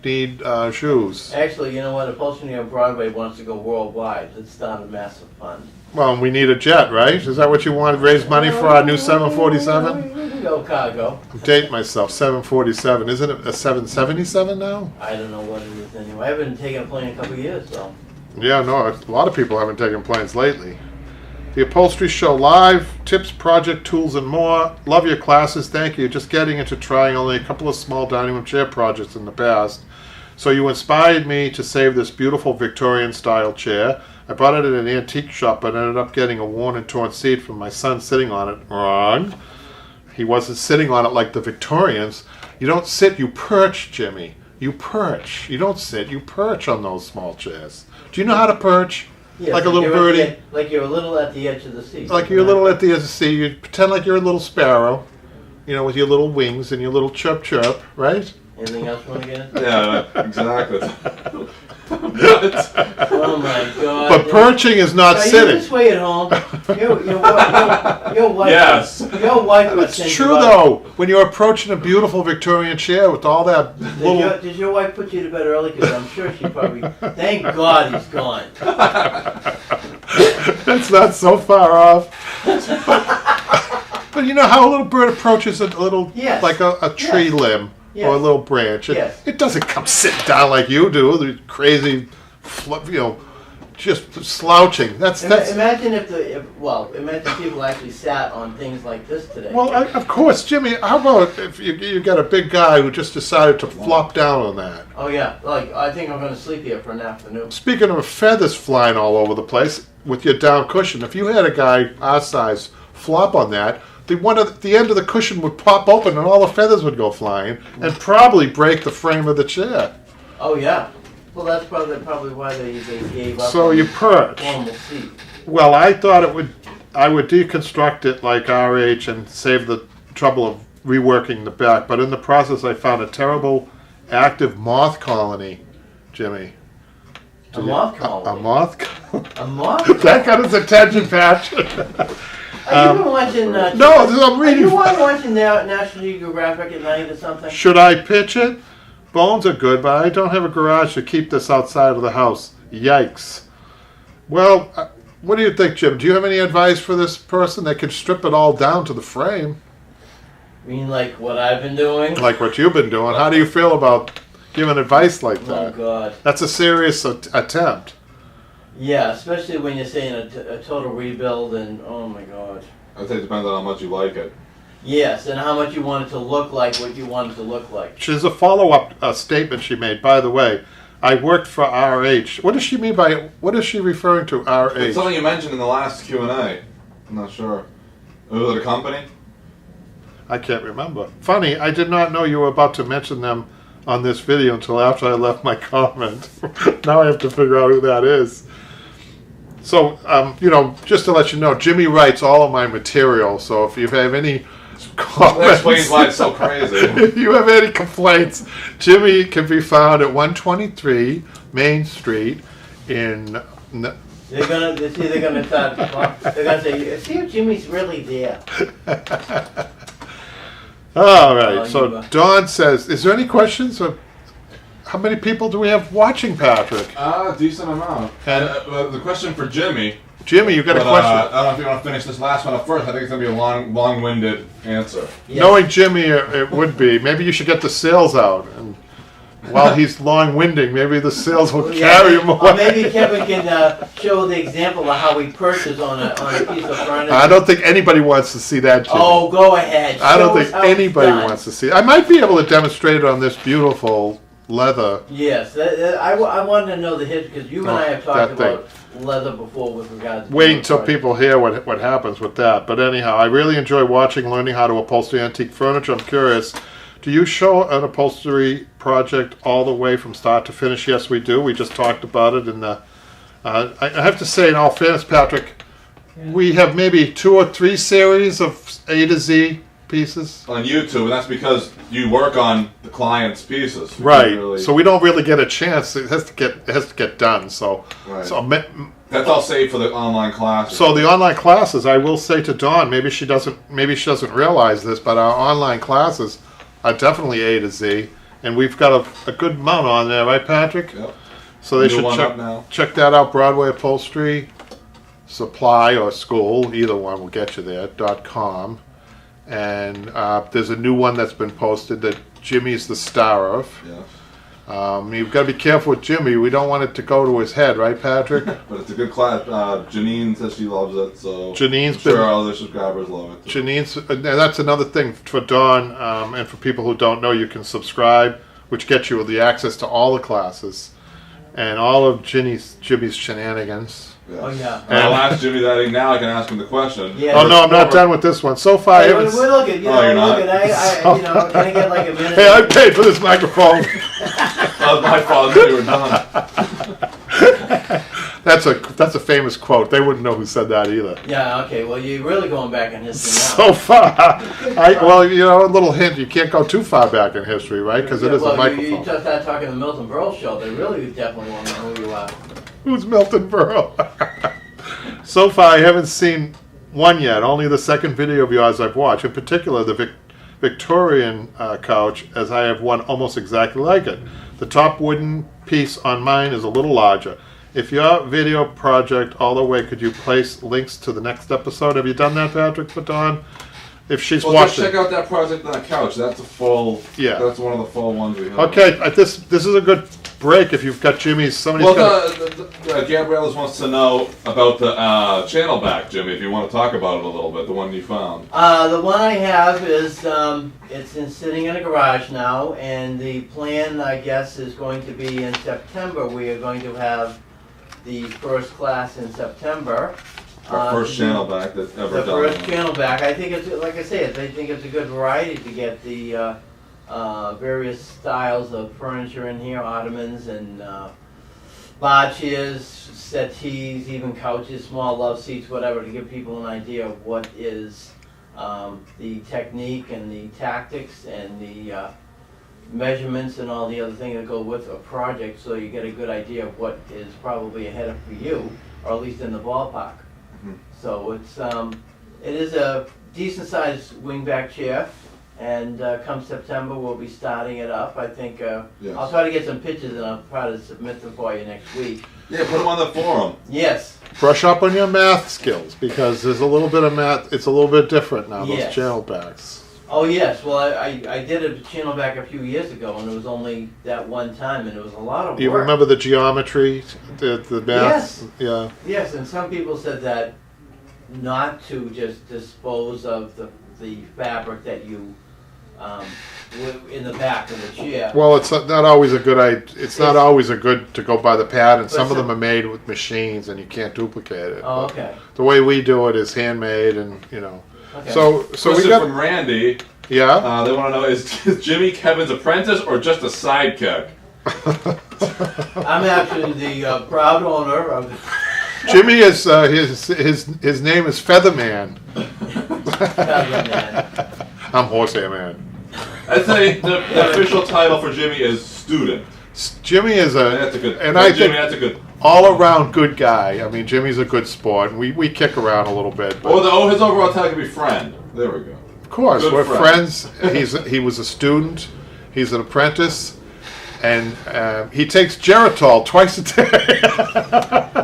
shoes? Actually, you know what? Upholstery on Broadway wants to go worldwide. Let's start a massive fund. Well, we need a jet, right? Is that what you want to raise money for our new 747? We can go cargo. I'm dating myself, 747. Isn't it a 777 now? I don't know what it is anyway. I haven't taken a plane in a couple of years, so. Yeah, no, a lot of people haven't taken planes lately. The Upholstery Show Live, tips, project, tools, and more. Love your classes, thank you. Just getting into trying only a couple of small dining room chair projects in the past. So you inspired me to save this beautiful Victorian style chair. I bought it at an antique shop, but ended up getting a worn and torn seat from my son sitting on it. Wrong. He wasn't sitting on it like the Victorians. You don't sit, you perch, Jimmy. You perch. You don't sit, you perch on those small chairs. Do you know how to perch? Yes, Like a little you're at birdie? the- Like you're a little at the edge of the seat. Like you're a little at the edge of the sea. You pretend like you're a little sparrow, with your little wings and your little chirp chirp, right? Anything else you want to get into? Yeah, exactly. Oh my God. But perching is not Are you sitting. this way at home? Your wife. Yes. Your wife was It's saying true though. When you're approaching a beautiful Victorian chair with all that little, Did your wife put you to bed early? Because I'm sure she probably. Thank God he's gone. that's not so far off. But you know how a little bird approaches a little, Yes. like a tree Yes. limb or a Yes. little branch. Yes. It doesn't come sit down like you do. The crazy, just slouching. That's Imagine imagine people actually sat on things like this today. Well, of course, Jimmy. How about if you got a big guy who just decided to flop down on that? Oh yeah, like I think I'm going to sleep here for an afternoon. Speaking of feathers flying all over the place with your down cushion, if you had a guy our size flop on that, the end of the cushion would pop open and all the feathers would go flying and probably break the frame of the chair. Oh yeah. Well, that's probably why they gave up. So on you the perch. formal seat. Well, I thought it would I would deconstruct it like RH and save the trouble of reworking the back. But in the process, I found a terrible active moth colony, Jimmy. A moth colony? A moth colony. A moth? That got his attention, Patrick. Are you been watching... no, I'm reading... Are you watching National Geographic at night or something? Should I pitch it? Bones are good, but I don't have a garage to keep this outside of the house. Yikes. Well, what do you think, Jim? Do you have any advice for this person that can strip it all down to the frame? You mean like what I've been doing? Like what you've been doing. How do you feel about giving advice like that? Oh, God. That's a serious attempt. Yeah, especially when you're saying a total rebuild and, oh my God. I think it depends on how much you like it. Yes, and how much you want it to look like what you want it to look like. There's a follow-up statement she made. By the way, I worked for RH. What does she mean by, what is she referring to, RH? It's something you mentioned in the last Q&A. I'm not sure. Was it a company? I can't remember. Funny, I did not know you were about to mention them on this video until after I left my comment. Now I have to figure out who that is. So, you know, just to let you know, Jimmy writes all of my material, so if you have any comments... That explains why it's so crazy. If you have any complaints, Jimmy can be found at 123 Main Street in... They're gonna say, see if Jimmy's really there. All right, so Dawn says, is there any questions? How many people do we have watching, Patrick? Decent amount. And the question for Jimmy. Jimmy, you got a question? I don't know if you want to finish this last one up first. I think it's going to be a long-winded answer. Yes. Knowing Jimmy, it would be. Maybe you should get the sales out. And while he's long-winding, maybe the sales will carry him away. Or maybe Kevin can show the example of how we purchase on a piece of furniture. I don't think anybody wants to see that, Jimmy. Oh, go ahead. I don't think anybody wants to see it. I might be able to demonstrate it on this beautiful leather. Yes, I wanted to know the history, because you and I have talked about leather before with regards to... Wait until people hear what happens with that. But anyhow, I really enjoy watching, learning how to upholster antique furniture. I'm curious, do you show an upholstery project all the way from start to finish? Yes, we do. We just talked about it in the... I have to say, in all fairness, Patrick, we have maybe 2 or 3 series of A to Z pieces on YouTube, and that's because you work on the client's pieces, right? So we don't really get a chance. It has to get done. So, right. So that's all saved for the online classes. So the online classes, I will say to Dawn, maybe she doesn't realize this, but our online classes are definitely A to Z, and we've got a good amount on there, right, Patrick? Yep. So they should check that out. Broadway Upholstery Supply or School, either one will get you there. .com. And there's a new one that's been posted that Jimmy's the star of. Yeah. You've got to be careful with Jimmy. We don't want it to go to his head, right, Patrick? But it's a good class. Janine says she loves it, so Janine's I'm sure other subscribers love it too. Janine's, and that's another thing for Dawn, and for people who don't know, you can subscribe, which gets you the access to all the classes and all of Jimmy's shenanigans. Yes. Oh, yeah. And I'll ask Jimmy that. Now I can ask him the question. Yeah. Oh, no, I'm not done with this one. So far, I haven't... We're looking, you're not? can I get like a minute? Hey, I paid for this microphone. That was my fault. You were done. That's a famous quote. They wouldn't know who said that either. Yeah, okay. Well, you're really going back in history So now. far. Well, you know, a little hint. You can't go too far back in history, right? Because it is a microphone. You just started talking the Milton Berle show. They really definitely want to know who you are. Who's Milton Berle? So far, I haven't seen one yet. Only the second video of yours I've watched. In particular, the Victorian couch, as I have one almost exactly like it. The top wooden piece on mine is a little larger. If your video project all the way, could you place links to the next episode? Have you done that, Patrick, for Dawn? If she's watching. Just check out that project on the couch. That's a full. Yeah. That's one of the full ones we have. Okay, this is a good break if you've got Jimmy's. Somebody's got. Gabriella wants to know about the channel back, Jimmy. If you want to talk about it a little bit, the one you found. The one I have is sitting in a garage now, and the plan, I guess, is going to be in September. We are going to have the first class in September. Our first channel back that's ever done. The first channel back. I think it's, like I say, I think it's a good variety to get the various styles of furniture in here, ottomans and bar chairs, settees, even couches, small love seats, whatever, to give people an idea of what is the technique and the tactics and the measurements and all the other things that go with a project, so you get a good idea of what is probably ahead of for you, or at least in the ballpark. So it is a decent sized wingback chair, and come September we'll be starting it up. I think Yes. I'll try to get some pictures and I'll try to submit them for you next week. Yeah, put them on the forum. Yes. Brush up on your math skills, because there's a little bit of math. It's a little bit different now. Those Yes. channel backs. Oh yes. Well, I did a channel back a few years ago, and it was only that one time, and it was a lot of work. Do you remember the geometry, the math? Yes. Yeah. Yes, and some people said that not to just dispose of the fabric that you in the back of the chair. Well, it's not always a good idea. It's not always a good to go by the pattern. Some of them are made with machines, and you can't duplicate it. Oh, But okay. the way we do it is handmade, and Okay. So we Question got from Randy. yeah. They want to know, is Jimmy Kevin's apprentice or just a sidekick? I'm actually the proud owner of the Jimmy is his name is Featherman. Man. I'm Horsehair Man. I'd say the official title for Jimmy is student. Jimmy is That's a good. and I Jimmy, think that's a good. all around good guy. I mean, Jimmy's a good sport, and we kick around a little bit. But His overall title could be friend. There we go. of course, Good we're friend. friends. He was a student. He's an apprentice, and he takes Geritol twice a day.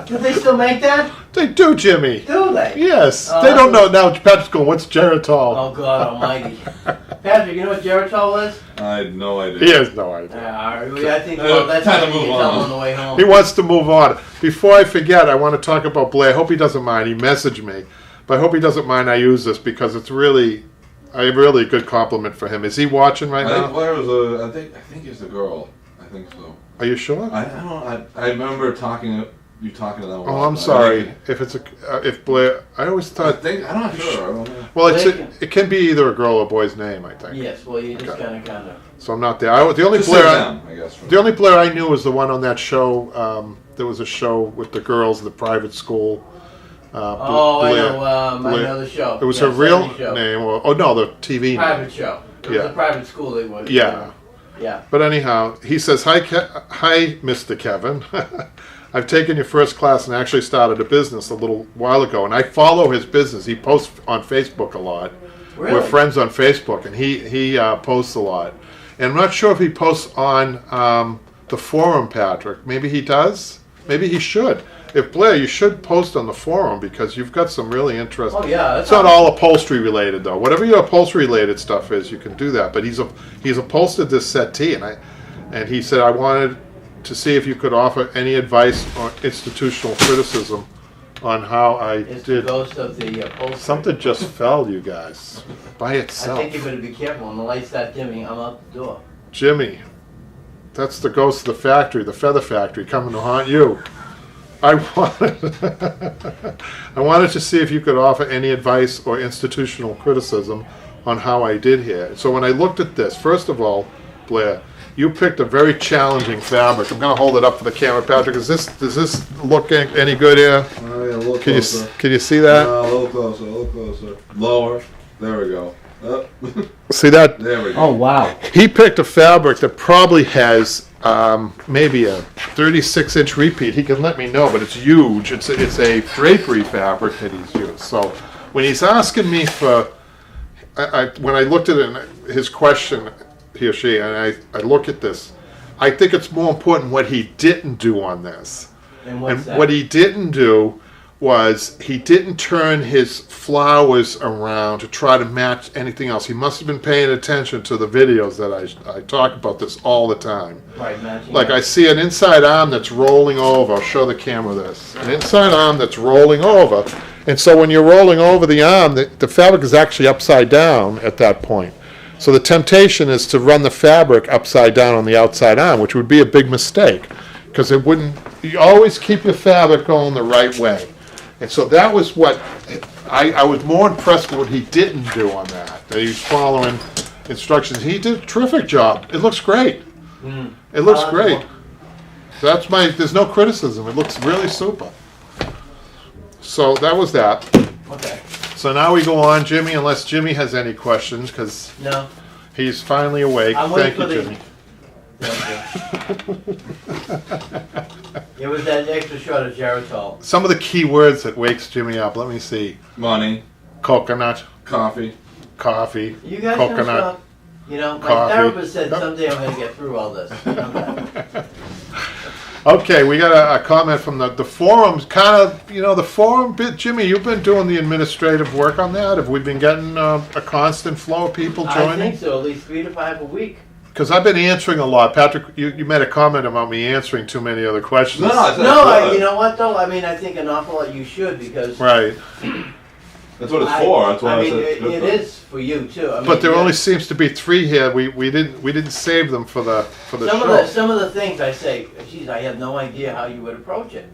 Do they still make that? They do, Jimmy. Do they? Yes, Oh, they don't know that's now. Patrick's going, "What's Geritol?" Oh God Almighty. Patrick, you know what Geritol is? I had no idea. He has no idea. I think that's Time to something you move can tell on. on the way home. He wants to move on. Before I forget, I want to talk about Blair. I hope he doesn't mind. He messaged me, but I hope he doesn't mind I use this because it's really a good compliment for him. Is he watching right I think now? Blair was I think he's the girl. I think so. Are you sure? I remember you talking to them. Oh, I'm sorry. If Blair, I always I'm thought. not sure. I don't know. Well, it can be either a girl or boy's name. I think. Yes, well, you just Okay. kind of. So I'm not there. The only Just Blair. say them, I guess. The only Blair I knew was the one on that show. There was a show with the girls, the private school. Oh, Blair. I know. I Blair. know the show. It was Yeah, her real 70 show. name. Oh no, the TV name. Private show. It was Yeah. a private school they went. Yeah. Yeah. But anyhow, he says, hi, Mr. Kevin. I've taken your first class and actually started a business a little while ago. And I follow his business. He posts on Facebook a lot. Really? We're friends on Facebook, and he posts a lot. And I'm not sure if he posts on the forum, Patrick. Maybe he does. Maybe he should. If Blair, you should post on the forum because you've got some really interesting. Oh yeah. It's not all upholstery related though. Whatever your upholstery related stuff is, you can do that. But he's upholstered this settee, and he said I wanted to see if you could offer any advice or institutional criticism on how I It's the did. ghost of the upholstery. Something just fell, you guys, by I itself. think you better be careful when the lights start dimming. I'm out the door. Jimmy, that's the ghost of the factory, the feather factory, coming to haunt you. I wanted to see if you could offer any advice or institutional criticism on how I did here. So when I looked at this, first of all, Blair, you picked a very challenging fabric. I'm going to hold it up for the camera, Patrick. Does this look any good here? Oh, yeah, a little Can you closer. can you see that? A little closer, a little closer. Lower. There we go. Up. See that? There we go. Oh wow. He picked a fabric that probably has maybe a 36-inch repeat. He can let me know, but it's huge. It's a drapery fabric that he's used. So when he's asking me for, when I looked at it, his question, he or she, and I look at this, I think it's more important what he didn't do on this. And what's And that? what he didn't do was he didn't turn his flowers around to try to match anything else. He must have been paying attention to the videos that I talk about this all the time. Right, matching. Like I see an inside arm that's rolling over. I'll show the camera this. An inside arm that's rolling over. And so when you're rolling over the arm, the fabric is actually upside down at that point. So the temptation is to run the fabric upside down on the outside arm, which would be a big mistake because it wouldn't. You always keep your fabric going the right way. And so that was what I was more impressed with what he didn't do on that. That he was following instructions. He did a terrific job. It looks great. It looks great. There's no criticism. It looks really super. So that was that. Okay. So now we go on, Jimmy, unless Jimmy has any questions, because No. he's finally awake. I'm Thank waiting you, for Jimmy. It was that extra shot of Geritol. Some of the key words that wakes Jimmy up. Let me see. Money, Coconut, coffee. coffee, You guys can coconut. stop. You know, my Coffee. therapist said someday I'm going to get through all this. Okay. Okay, we got a comment from the forums. Kind of, the forum bit. Jimmy, you've been doing the administrative work on that. Have we been getting a constant flow of people I joining? think so, at least 3 to 5 a week. Because I've been answering a lot. Patrick, you made a comment about me answering too many other questions. No, You know what though? I mean, I think an awful lot you should because. Right. That's what it's for. That's why I I mean, said. it is for you too. I mean, But there yeah. only seems to be 3 here. We didn't save them for the show. Some of the things I say, geez, I have no idea how you would approach it.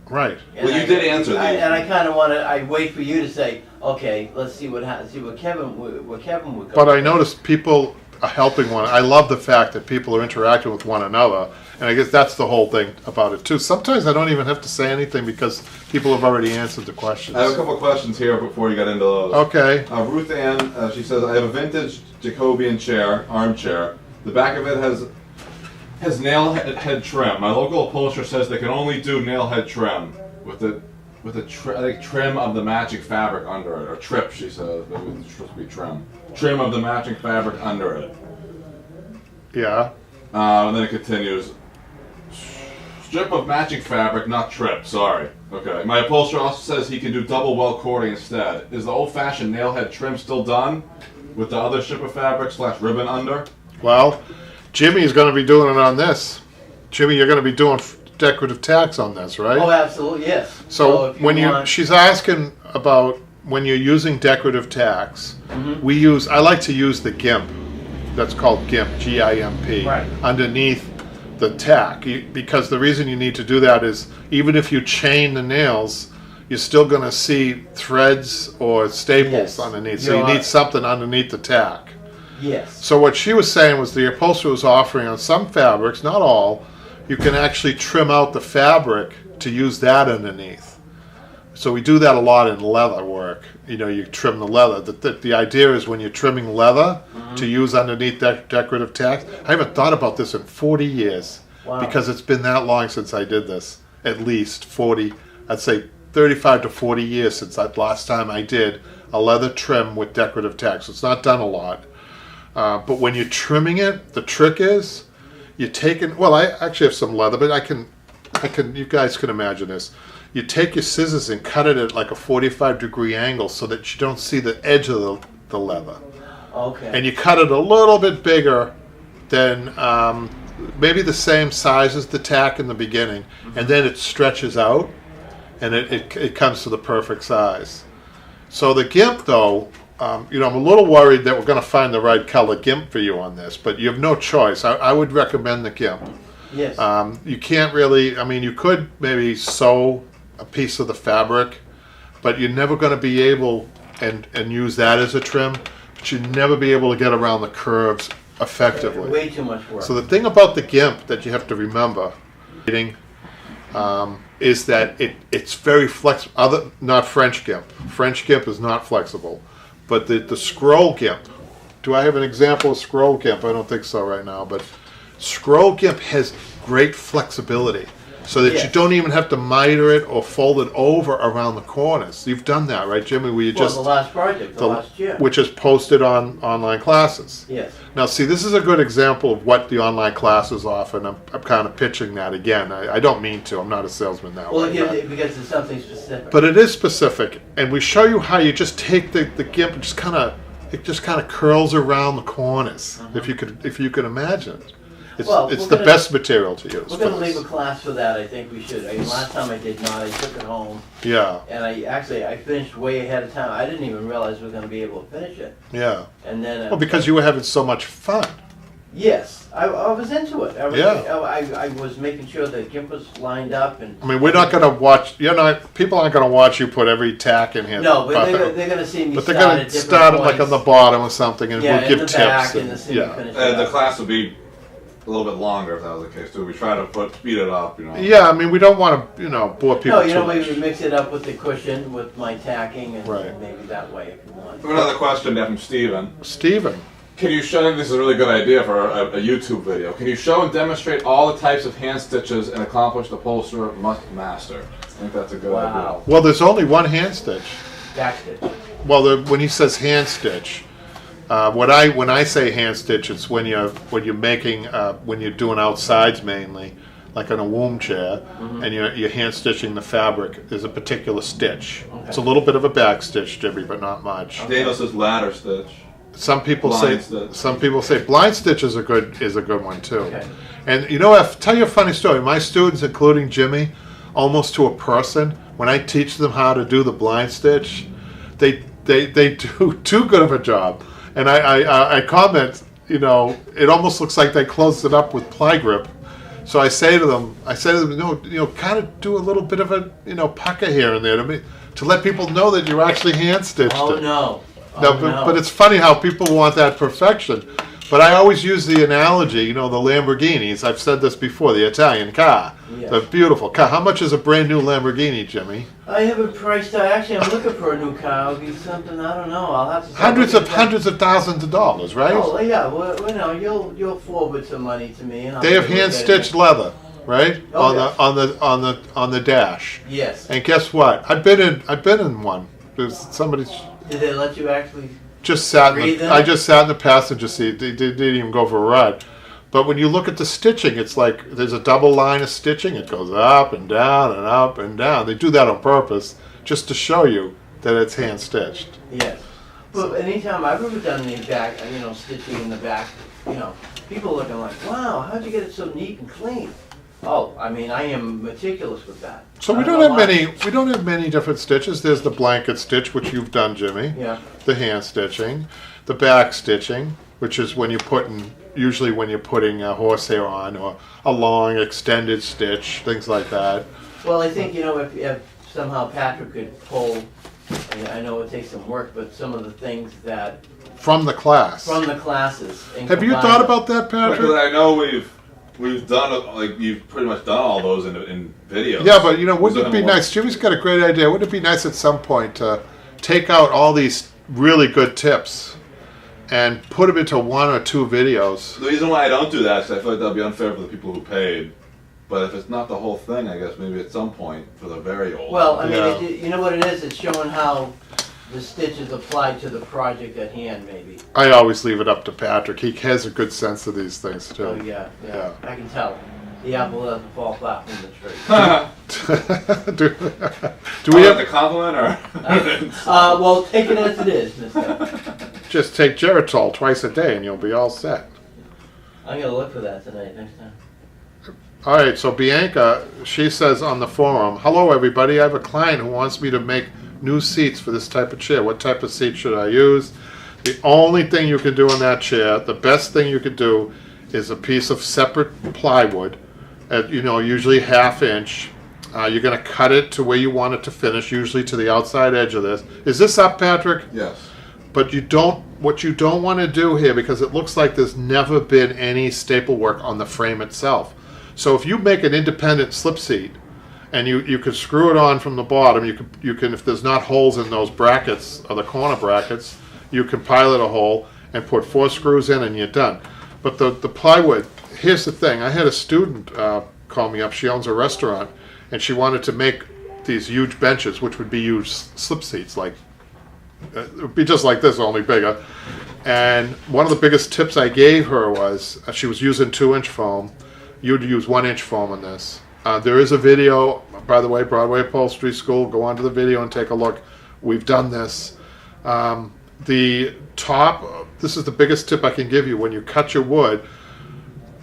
Right. Well, you did answer these. And I kind of want to. I wait for you to say, okay, let's see what happens. See what Kevin would go. But I noticed people are helping one. I love the fact that people are interacting with one another, and I guess that's the whole thing about it too. Sometimes I don't even have to say anything because people have already answered the questions. I have a couple of questions here before you get into those. Okay. Ruth Ann, she says, I have a vintage Jacobean chair, armchair. The back of it has nail head trim. My local upholsterer says they can only do nail head trim with a trim of the matching fabric under it, or trip, she says, but it's supposed to be trim. Trim of the matching fabric under it. Yeah. And then it continues. Strip of matching fabric, not trip, sorry. Okay. My upholsterer also says he can do double welt cording instead. Is the old-fashioned nail head trim still done with the other strip of fabric / ribbon under? Well, Jimmy's going to be doing it on this. Jimmy, you're going to be doing decorative tacks on this, right? Oh, absolutely, yes. So if when she's asking about when you're using decorative tacks, I like to use the Gimp. That's called Gimp, G-I-M-P, Right. underneath the tack. Because the reason you need to do that is even if you chain the nails, you're still going to see threads or staples Yes. underneath. So you need something underneath the tack. Yes. So what she was saying was the upholsterer was offering on some fabrics, not all, you can actually trim out the fabric to use that underneath. So we do that a lot in leather work. You trim the leather. The idea is when you're trimming leather to use underneath decorative tacks. I haven't thought about this in 40 years because it's been that long since I did this. At least 40, I'd say 35 to 40 years since that last time I did a leather trim with decorative tacks. It's not done a lot. But when you're trimming it, the trick is you're taking, well, I actually have some leather, but I can, you guys can imagine this. You take your scissors and cut it at like a 45-degree angle so that you don't see the edge of the leather. Okay. And you cut it a little bit bigger than maybe the same size as the tack in the beginning, and then it stretches out, and it comes to the perfect size. So the Gimp, though, I'm a little worried that we're going to find the right color Gimp for you on this, but you have no choice. I would recommend the Gimp. Yes. You can't really, you could maybe sew a piece of the fabric, but you're never going to be able and use that as a trim, but you'd never be able to get around the curves effectively. Way too much work. So the thing about the Gimp that you have to remember is that it's very flexible. Not French Gimp. French Gimp is not flexible. But the scroll Gimp, do I have an example of scroll Gimp? I don't think so right now, but scroll Gimp has great flexibility so that you don't even have to miter it or fold it over around the corners. You've done that, right, Jimmy? Where you the last project, last year. Which is posted on online classes. Yes. Now, see, this is a good example of what the online classes offer, and I'm kind of pitching that again. I don't mean to. I'm not a salesman that way. Well, because it's something specific. But it is specific, and we show you how you just take the Gimp and it just kind of curls around the corners. If you could imagine it. It's the best material to use. We're going to leave a class for that. I think we should. Last time I did not. I took it home. Yeah. And I finished way ahead of time. I didn't even realize we were going to be able to finish it. Yeah. And then. Well, because you were having so much fun. Yes, I was into it. I was making sure the Gimp was lined up and. We're not going to watch. People aren't going to watch you put every tack in here. No, but they're going to see me. But they're going to start it like on the bottom or something, and we'll give tips. And the The class will be a little bit longer if that was the case too. We try to speed it up, you know. Yeah, I mean, we don't want to, bore people No, too much. maybe mix it up with the cushion, with my tacking, and Right. maybe that way if you want. Another question there from Steven. Steven. Can you show, this is a really good idea for a YouTube video. Can you show and demonstrate all the types of hand stitches an accomplished upholsterer must master? I think that's a good Wow. Well, there's only one hand stitch. Backstitch. Well, when he says hand stitch, when I say hand stitch, it's when you're making when you're doing outsides mainly, like on a womb chair, and you're hand stitching the fabric. There's a particular stitch. Okay. It's a little bit of a back stitch, Jimmy, but not much. idea. Daniel says ladder stitch. Some people Blind say stitch. blind stitch is a good one too. Okay. And I'll tell you a funny story. My students, including Jimmy, almost to a person, when I teach them how to do the blind stitch, they do too good of a job. And I comment, it almost looks like they closed it up with ply grip. So I say to them, kind of do a little bit of a, pucker here and there to let people know that you actually hand stitched Oh it. no. No, Oh, but it's funny how people want that perfection. But I always use the analogy, the Lamborghinis. I've said this before, the Italian car, Yes. the beautiful car. How much is a brand new Lamborghini, Jimmy? I haven't priced out. Actually, I'm looking for a new car. It'll be something, I don't know. I'll have to. Hundreds of thousands of dollars, right? Oh yeah. Well, you'll forward some money to me, and I'll They have take a look hand at it. stitched leather, right? Oh, on the dash. Yes. And guess what? I've been in one. There's somebody Did they let you actually? just sat Breathe in I it? just sat in the passenger seat. They didn't even go for a ride. But when you look at the stitching, it's like there's a double line of stitching. It goes up and down and up and down. They do that on purpose just to show you that it's hand stitched. Yes. But anytime I've ever done the back, stitching in the back, people looking like, wow, how'd you get it so neat and clean? Oh, I am meticulous with that. So we I don't know have why. many. We don't have many different stitches. There's the blanket stitch, which you've done, Jimmy. Yeah. The hand stitching, the back stitching, which is usually when you're putting a horsehair on, or a long extended stitch, things like that. Well, I think, if somehow Patrick could pull, I know it takes some work, but some of the things that, From the class. from the classes. And Have you combine thought them. about that, Because Patrick? I know we've done you've pretty much done all those in videos. Yeah, but wouldn't We've it done be them nice? Jimmy's got a great idea. Wouldn't it be nice at some point to take out all these really good tips and put them into one or two videos? The reason why I don't do that is I feel like that'll be unfair for the people who paid. But if it's not the whole thing, I guess maybe at some point for the very old. Well, Yeah. you know what it is? It's showing how the stitch is applied to the project at hand, maybe. I always leave it up to Patrick. He has a good sense of these things Oh, too. yeah. Yeah. I can tell. The apple doesn't fall flat from the tree. do, do Do we we have the have compliment or? Well, take it as it is, mister. just take Geritol twice a day and you'll be all set? I'm going to look for that tonight, next time. All right, so Bianca, she says on the forum, hello everybody, I have a client who wants me to make new seats for this type of chair. What type of seat should I use? The only thing you can do in that chair, the best thing you could do, is a piece of separate plywood, at usually 1/2 inch. You're going to cut it to where you want it to finish, usually to the outside edge of this. Is this up, Patrick? Yes. But what you don't want to do here, because it looks like there's never been any staple work on the frame itself. So if you make an independent slip seat, and you could screw it on from the bottom, you can if there's not holes in those brackets or the corner brackets, you can pilot a hole and put 4 screws in and you're done. But the plywood, here's the thing. I had a student call me up. She owns a restaurant, and she wanted to make these huge benches, which would be huge slip seats, like it would be just like this, only bigger. And one of the biggest tips I gave her was she was using 2-inch foam. You'd use 1-inch foam on this. There is a video, by the way, Broadway Upholstery School. Go onto the video and take a look. We've done this. The top, this is the biggest tip I can give you. When you cut your wood,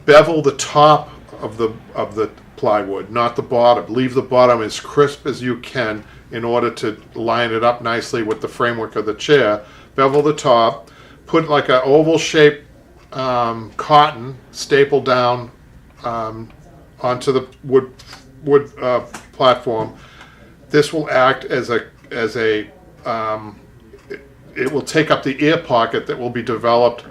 bevel the top of the plywood, not the bottom. Leave the bottom as crisp as you can in order to line it up nicely with the framework of the chair. Bevel the top. Put like an oval shaped cotton staple down onto the wood platform. This will act as a it will take up the air pocket that will be developed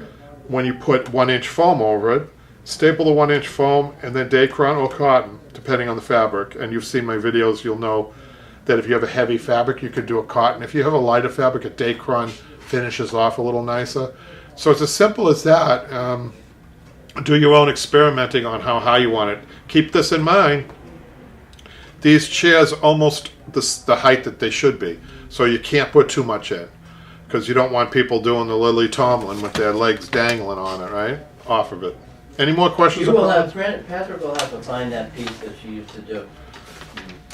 when you put 1-inch foam over it, staple the 1-inch foam, and then Dacron or cotton, depending on the fabric. And you've seen my videos, you'll know that if you have a heavy fabric, you could do a cotton. If you have a lighter fabric, a Dacron finishes off a little nicer. So it's as simple as that. Do your own experimenting on how high you want it. Keep this in mind. These chairs almost the height that they should be. So you can't put too much in, because you don't want people doing the Lily Tomlin with their legs dangling on it, right? Off of it. Any more questions? Patrick will have to find that piece that she used to do.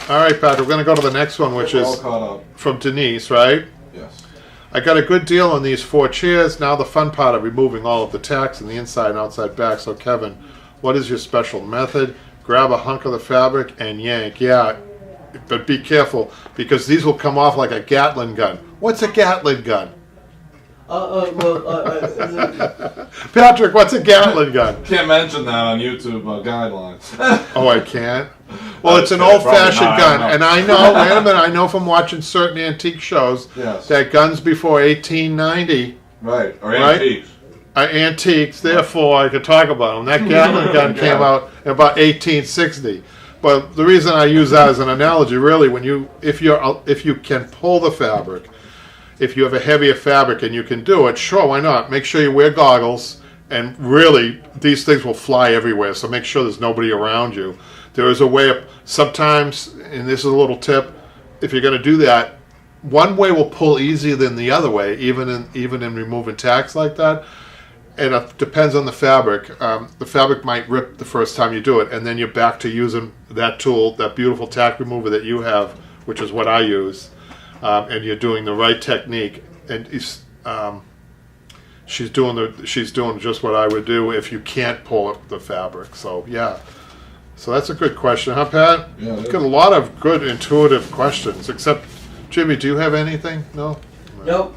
All right, Patrick, we're going to go to the next one, which We're all is caught up. from Denise, right? Yes. I got a good deal on these 4 chairs. Now the fun part of removing all of the tacks and the inside and outside back. So Kevin, what is your special method? Grab a hunk of the fabric and yank. Yeah, but be careful, because these will come off like a Gatling gun. What's a Gatling gun? Patrick, what's a Gatling gun? Can't mention that on YouTube guidelines. Oh, I can't? Well, it's an old-fashioned gun, and I know, wait a minute, I know from watching certain antique shows Yes. that guns before 1890, Right, or Right? antiques. are antiques, therefore I could talk about them. That Gatling gun came out in about 1860. But the reason I use that as an analogy, really, if you can pull the fabric, if you have a heavier fabric and you can do it, sure, why not? Make sure you wear goggles, and really, these things will fly everywhere, so make sure there's nobody around you. There is a way of, sometimes, and this is a little tip, if you're going to do that, one way will pull easier than the other way, even in removing tacks like that. And it depends on the fabric. The fabric might rip the first time you do it, and then you're back to using that tool, that beautiful tack remover that you have, which is what I use. And you're doing the right technique, and she's doing just what I would do if you can't pull up the fabric. So yeah, so that's a good question, huh, Pat? Yeah, it is. Got a lot of good intuitive questions. Except, Jimmy, do you have anything? No. Nope.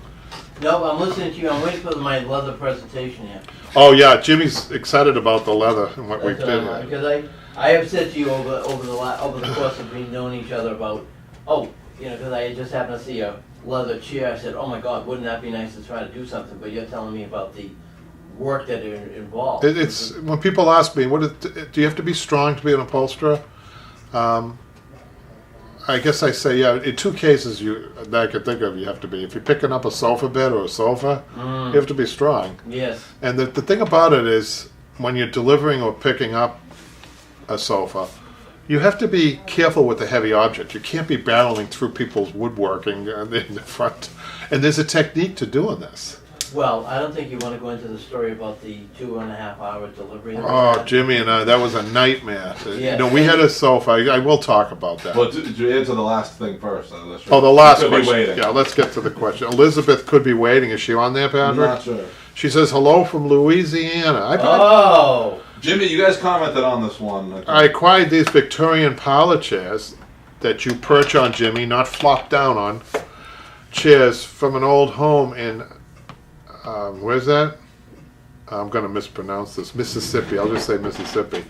Nope, I'm listening to you. I'm waiting for my leather presentation here. Oh yeah, Jimmy's excited about the leather and what we That's did. what because I have said to you over the course of me knowing each other about, because I just happened to see a leather chair. I said, oh my God, wouldn't that be nice to try to do something? But you're telling me about the work that it involves. It's when people ask me, do you have to be strong to be an upholsterer? I guess I say, yeah, in 2 cases that I could think of, you have to be. If you're picking up a sofa bed or a sofa, you have to be strong. Yes. And the thing about it is, when you're delivering or picking up a sofa, you have to be careful with the heavy object. You can't be barreling through people's woodworking in the front. And there's a technique to doing this. Well, I don't think you want to go into the story about the 2.5-hour delivery. Oh, Jimmy and I, that was a nightmare. Yes. We had a sofa. I will talk about that. Well, did you answer the last thing first? The last Could be question. waiting. Yeah, let's get to the question. Elizabeth could be waiting. Is she on there, I'm Patrick? not sure. She says, hello from Louisiana. Oh! Jimmy, you guys commented on this one. I acquired these Victorian parlor chairs that you perch on, Jimmy, not flop down on. Chairs from an old home in, where's that? I'm going to mispronounce this. Mississippi. I'll just say Mississippi.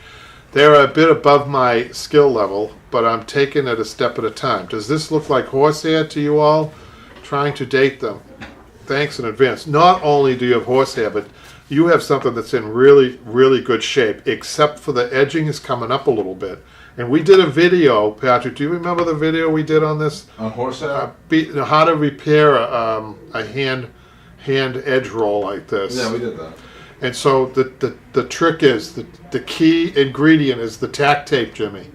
They're a bit above my skill level, but I'm taking it a step at a time. Does this look like horsehair to you all? Trying to date them. Thanks in advance. Not only do you have horsehair, but you have something that's in really, really good shape, except for the edging is coming up a little bit. And we did a video, Patrick. Do you remember the video we did on this? On horsehair? How to repair a hand edge roll like this. Yeah, we did that. And so the trick is, the key ingredient is the tack tape, Jimmy.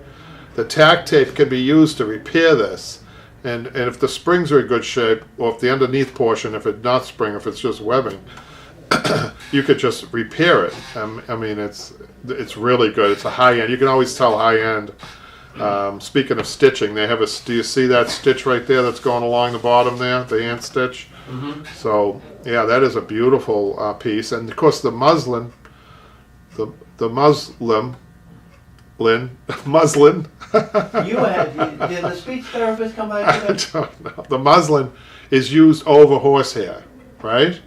The tack tape can be used to repair this. And if the springs are in good shape, or if the underneath portion, if it's not spring, if it's just webbing, you could just repair it. I mean, it's really good. It's a high end. You can always tell high end. Speaking of stitching, they have do you see that stitch right there that's going along the bottom there, the hand stitch? Mm-hmm. So yeah, that is a beautiful piece. And of course the muslin, the muslin. Did the speech therapist come by I today? don't know. The muslin is used over horsehair, right?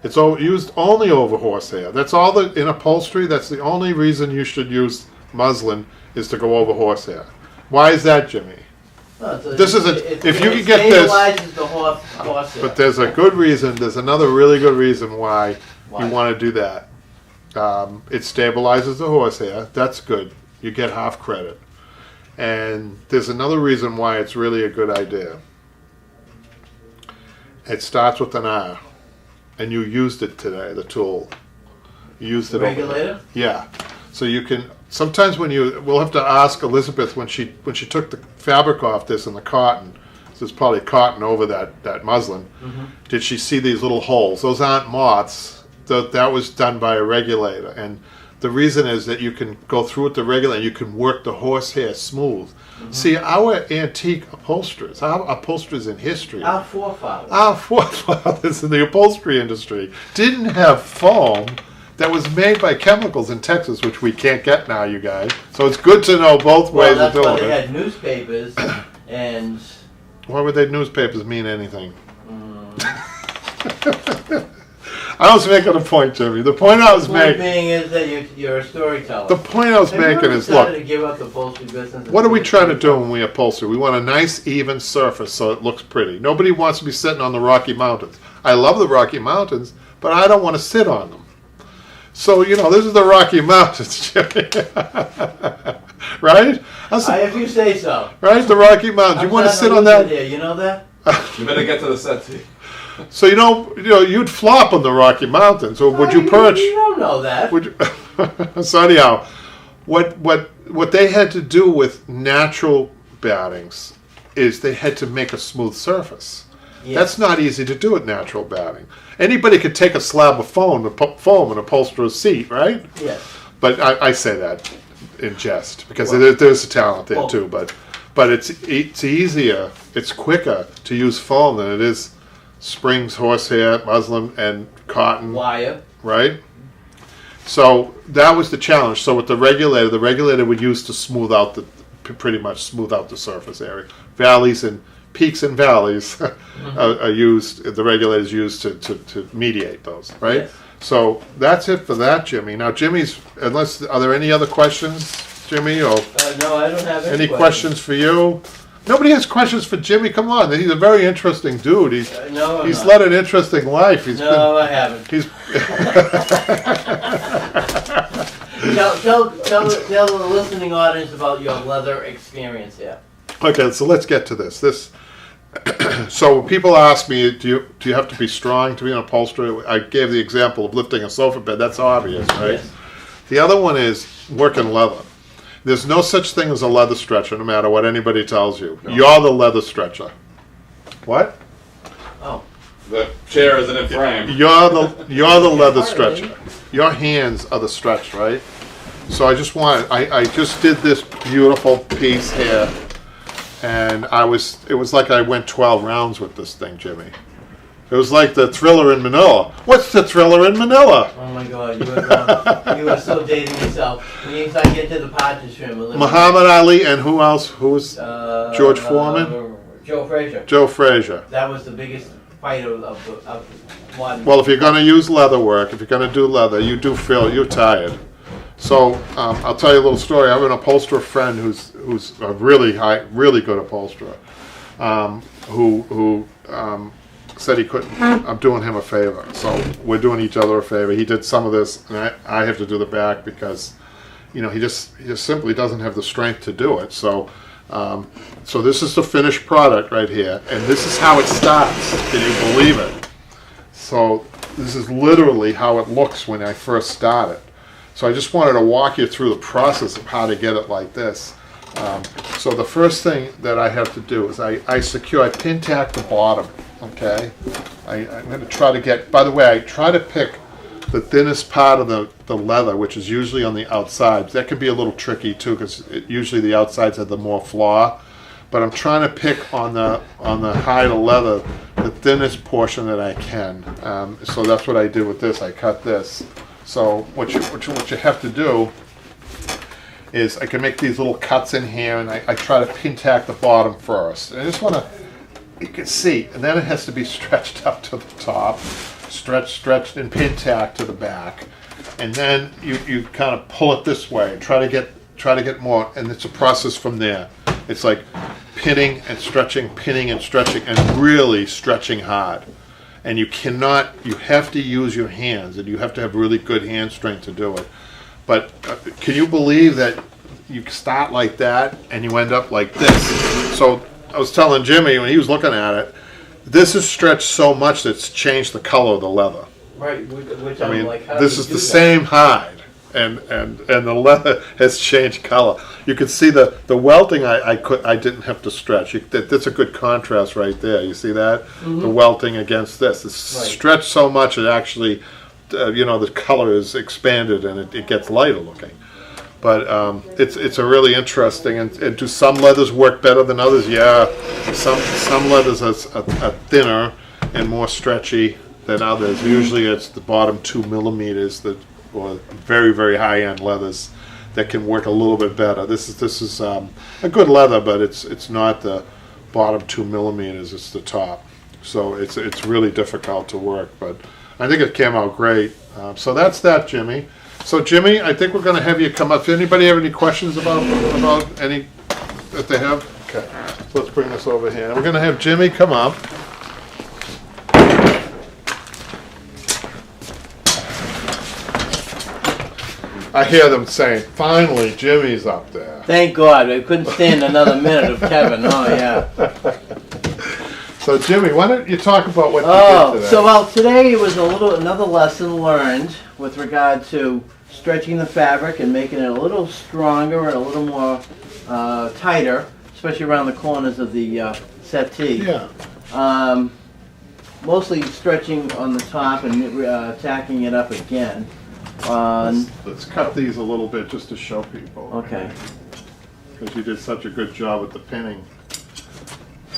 It's used only over horsehair. That's all in upholstery. That's the only reason you should use muslin, is to go over horsehair. Why is that, Jimmy? No, if you could get this, stabilizes the horsehair. but there's a good reason. There's another really good reason why you want to do that. It stabilizes the horsehair. That's good. You get half credit. And there's another reason why it's really a good idea. It starts with an R. And you used it today, the tool. You used it. Regulator? Yeah. So you can, sometimes we'll have to ask Elizabeth when she took the fabric off this and the cotton, so there's probably cotton over that muslin, did she see these little holes? Those aren't moths. That was done by a regulator. And the reason is that you can go through with the regulator, you can work the horsehair smooth. See, our antique upholsterers, our upholsterers in history, Our forefathers. our forefathers in the upholstery industry didn't have foam that was made by chemicals in Texas, which we can't get now, you guys. So it's good to know both Well, ways of that's why doing they it. had newspapers and... Why would they newspapers mean anything? I was making a point, Jimmy. The point I was The point making. being is that you're a storyteller. The point I was Have you making ever is, decided look, to give up the upholstery business and what are we do trying to it do when we upholster? We want a nice, even surface so it looks pretty. Nobody wants to be sitting on the Rocky Mountains. I love the Rocky Mountains, but I don't want to sit on them. So, this is the Rocky Mountains, Jimmy. Right? If you say so. Right? The Rocky Mountains. You I'm want to trying sit on lose it that? here, you know that? You better get to the settee. So, you'd flop on the Rocky Mountains, or would Oh, you perch? You don't know that. Would you, so anyhow, what they had to do with natural battings is they had to make a smooth surface. Yes. That's not easy to do with natural batting. Anybody could take a slab of foam and upholster a seat, right? Yes. But I say that in jest because Well, there's a talent there well- too. But it's easier, it's quicker to use foam than it is springs, horsehair, muslin, and cotton. Wire. Right? So that was the challenge. So with the regulator would use to pretty much smooth out the surface area. Valleys and peaks and valleys are used. The regulators used to mediate those. Right? Yes. So that's it for that, Jimmy. Now, are there any other questions, Jimmy, or No, I don't have any questions for you? Nobody has questions for Jimmy. Come on, he's a very interesting dude. No, I'm He's not. led an interesting life. No, I haven't. He's Tell the listening audience about your leather experience here. Okay, so let's get to this. So when people ask me, do you have to be strong to be an upholsterer? I gave the example of lifting a sofa bed. That's obvious, right? Yes. The other one is working leather. There's no such thing as a leather stretcher, no matter what anybody tells you. No. You're the leather stretcher. What? Oh. The chair isn't in frame. You're the leather Hardly. stretcher. Your hands are the stretch, right? So I just did this beautiful piece here, and it was like I went 12 rounds with this thing, Jimmy. It was like the Thriller in Manila. What's the Thriller in Manila? Oh my God, you are so dating yourself. When you start getting to the partridge trim, Muhammad Ali and who else? Who was George Foreman? Joe Frazier. Joe Frazier. That was the biggest fight of one. Well, if you're going to use leather work, if you're going to do leather, you do feel you're tired. So I'll tell you a little story. I have an upholsterer friend who's a really good upholsterer, who said he couldn't. I'm doing him a favor, so we're doing each other a favor. He did some of this, and I have to do the back because, he just simply doesn't have the strength to do it. So this is the finished product right here, and this is how it starts. Can you believe it? So this is literally how it looks when I first started. So I just wanted to walk you through the process of how to get it like this. So the first thing that I have to do is I pin tack the bottom, okay? I'm going to try to get, by the way, I try to pick the thinnest part of the leather, which is usually on the outsides. That can be a little tricky too, because usually the outsides have the more flaw. But I'm trying to pick on the hide of leather the thinnest portion that I can. So that's what I did with this. I cut this. So what you have to do is I can make these little cuts in here, and I try to pin tack the bottom first. And I just want to, you can see, and then it has to be stretched up to the top, stretched, and pin tacked to the back. And then you kind of pull it this way and try to get more, and it's a process from there. It's like pinning and stretching, and really stretching hard. and you have to use your hands, and you have to have really good hand strength to do it. But can you believe that you start like that and you end up like this? So I was telling Jimmy when he was looking at it, this is stretched so much that it's changed the color of the leather. Right, which I I'm mean, like, how this do you is do the that? same hide, and the leather has changed color. You can see the welting. I didn't have to stretch. That's a good contrast right there. You see that the welting against this. It's Right. stretched so much it actually, the color is expanded and it gets lighter looking. But it's a really interesting. And do some leathers work better than others? Yeah, some leathers are thinner and more stretchy than others. Usually it's the bottom 2 millimeters or very, very high-end leathers that can work a little bit better. This is a good leather, but it's not the bottom 2 millimeters, it's the top. So it's really difficult to work, but I think it came out great. So that's that, Jimmy. So Jimmy, I think we're going to have you come up. Does anybody have any questions about any that they have? Okay, so let's bring this over here. We're going to have Jimmy come up. I hear them saying, finally, Jimmy's up there. Thank God, I couldn't stand another minute of Kevin. Oh yeah. So Jimmy, why don't you talk about what you did today? So well, today it was another lesson learned with regard to stretching the fabric and making it a little stronger and a little more tighter, especially around the corners of the settee. Yeah. Mostly stretching on the top and tacking it up again. Let's cut these a little bit just to show people. Okay. Because you did such a good job with the pinning.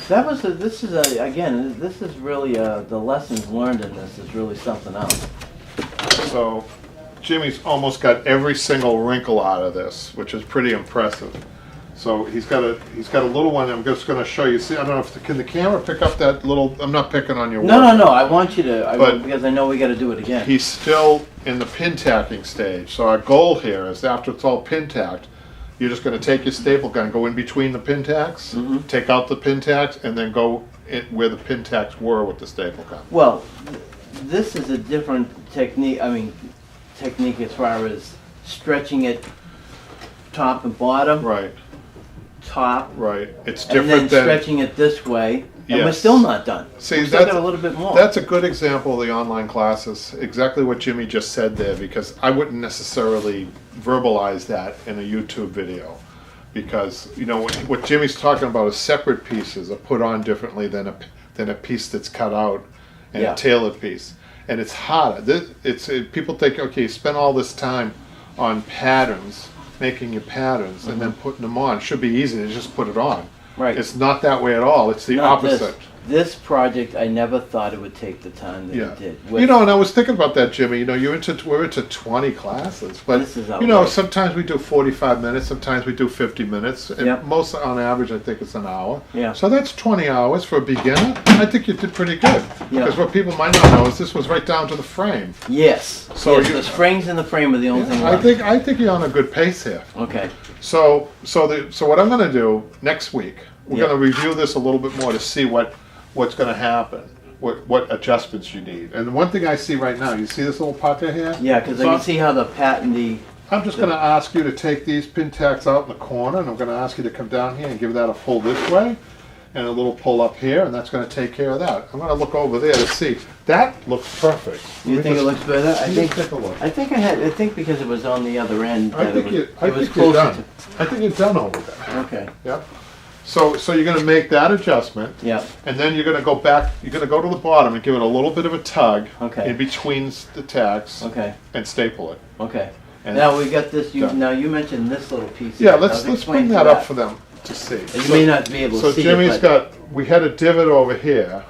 This is really the lessons learned in this is really something else. So Jimmy's almost got every single wrinkle out of this, which is pretty impressive. So he's got a little one. I'm just going to show you. See, I don't know if can the camera pick up that little. I'm not picking on your work. No. I want you to, But because I know we got to do it again. He's still in the pin tacking stage. So our goal here is after it's all pin tacked, you're just going to take your staple gun, go in between the pin tacks, take out the pin tacks, and then go where the pin tacks were with the staple gun. Well, this is a different technique. Technique as far as stretching it top and bottom. Right. Top. Right. It's And then different than stretching it this way. And we're Yes. still not done. See, we still got a little bit more. That's a good example of the online classes. Exactly what Jimmy just said there, because I wouldn't necessarily verbalize that in a YouTube video, because what Jimmy's talking about is separate pieces are put on differently than a piece that's cut out and Yeah. a tailored piece, and it's harder. People think, okay, you spend all this time on patterns, making your patterns, and then putting them on. It should be easy to just put it on. Right. It's not that way at all. It's the Not opposite. This project, I never thought it would take the time that Yeah. it did. And I was thinking about that, Jimmy. We're into 20 classes, but This is outrageous. sometimes we do 45 minutes, sometimes we do 50 minutes, and Yep. most on average, I think it's an hour. Yeah. So that's 20 hours for a beginner. I think you did pretty good. Yeah. Because what people might not know is this was right down to the frame. Yes. So Yes, you- the springs in the frame are the only thing. I left. think you're on a good pace here. Okay. So what I'm going to do next week, we're Yeah. going to review this a little bit more to see what's going to happen, what adjustments you need. And the one thing I see right now, you see this little pocket here? Yeah, because I So can see how the I'm just going to ask you to take these pin tacks out in the corner, and I'm going to ask you to come down here and give that a pull this way, and a little pull up here, and that's going to take care of that. I'm going to look over there to see. That looks perfect. You think it looks better? I think. Take a look. I think because it was on the other end. I that think it you're was done. closer I think you're done over there. to. Okay. Yep. So you're going to make that adjustment. Yeah. And then you're going to go back, you're going to go to the bottom and give it a little bit of a tug Okay. in between the tacks Okay. and staple it. Okay. And Now we got this. Done. Now you mentioned this little piece. Yeah, here. let's Now explain bring to that up for them to see. You may not be able to So see Jimmy's it, but we had a divot over here,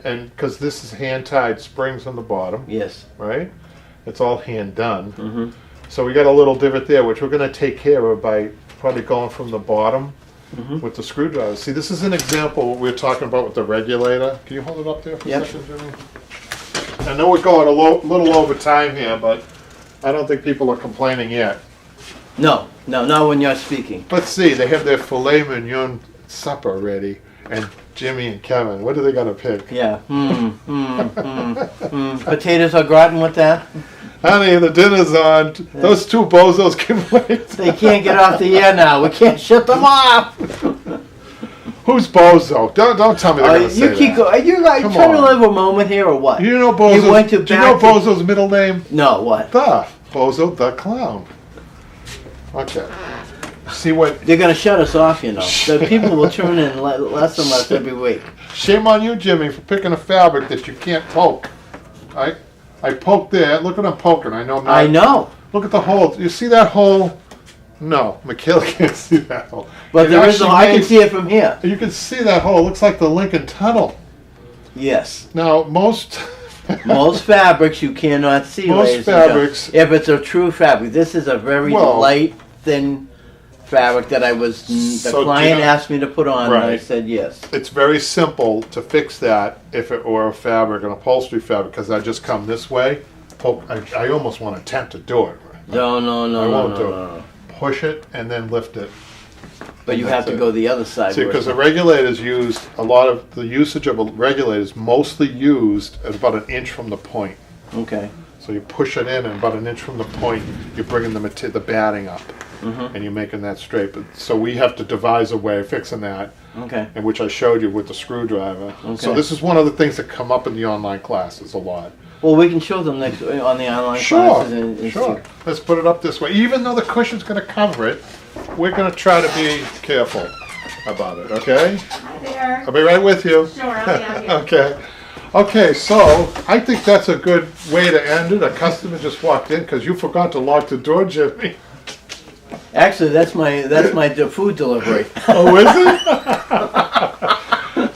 and because this is hand-tied springs on the bottom, yes. right? It's all hand done. Mm-hmm. So we got a little divot there, which we're going to take care of by probably going from the bottom with the screwdriver. See, this is an example of what we were talking about with the regulator. Can you hold it up there for Yep. a second, Jimmy? I know we're going a little over time here, but I don't think people are complaining yet. No, not when you're speaking. Let's see, they have their filet mignon supper ready, and Jimmy and Kevin. What are they gonna pick? Yeah. Potatoes au gratin with that? Honey, the dinner's on. Those two bozos can wait. They can't get off the air now. We can't shut them off. Who's bozo? Don't tell me they're gonna say You keep that. going. You're like Come trying to on. live a moment here or what? You know You went Bozo's. to Do you know back to- Bozo's middle name? No, what? The Bozo the Clown. Okay. See what? They're gonna shut us off, you know. The people will tune in less and less every week. Shame on you, Jimmy, for picking a fabric that you can't poke. I poked there. Look what I'm poking. I know. I know, Look at the hole. You see that hole? No, Michaela can't see that hole. but It there is. actually I can makes- see it from here. You can see that hole. It looks like the Lincoln Tunnel. Yes. Now, most Most fabrics you cannot see, Most ladies and gentlemen. fabrics- If it's a true fabric, this is a very Well- light, thin fabric that the So, do client you know- asked me to put on, and I Right. said yes. it's very simple to fix that if it were a fabric, an upholstery fabric, because I just come this way. I almost want to attempt to do it. No, I won't do it. no. Push it and then lift it. But you have to go the other side. See, where because the it's- regulators used, a lot of the usage of a regulator is mostly used at about an inch from the point. Okay. So you push it in and about an inch from the point, you're bringing the batting up. Mm-hmm. And you're making that straight. But, so we have to devise a way of fixing that, Okay. and which I showed you with the screwdriver. So Okay. this is one of the things that come up in the online classes a lot. Well, we can show them next on the online Sure, classes. And sure. Let's put it up this way. Even though the cushion's going to cover it, we're going to try to be careful about it, okay? Hi there. I'll be right with you. Sure, I'll be out here. Okay. Okay, so I think that's a good way to end it. A customer just walked in because you forgot to lock the door, Jimmy. Actually, that's my food delivery. Oh, is it?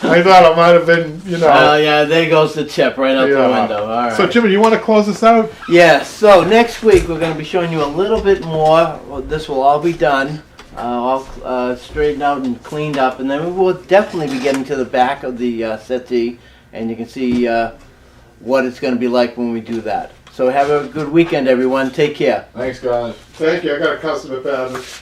I thought it might have been, you know. Oh yeah, there goes the tip right out the window. All right. So, Jimmy, you want to close this out? Yes, so next week we're going to be showing you a little bit more. Well, this will all be done, all straightened out and cleaned up, and then we will definitely be getting to the back of the settee, and you can see what it's going to be like when we do that. So have a good weekend, everyone. Take care. Thanks, guys. Thank you. I got a customer badge.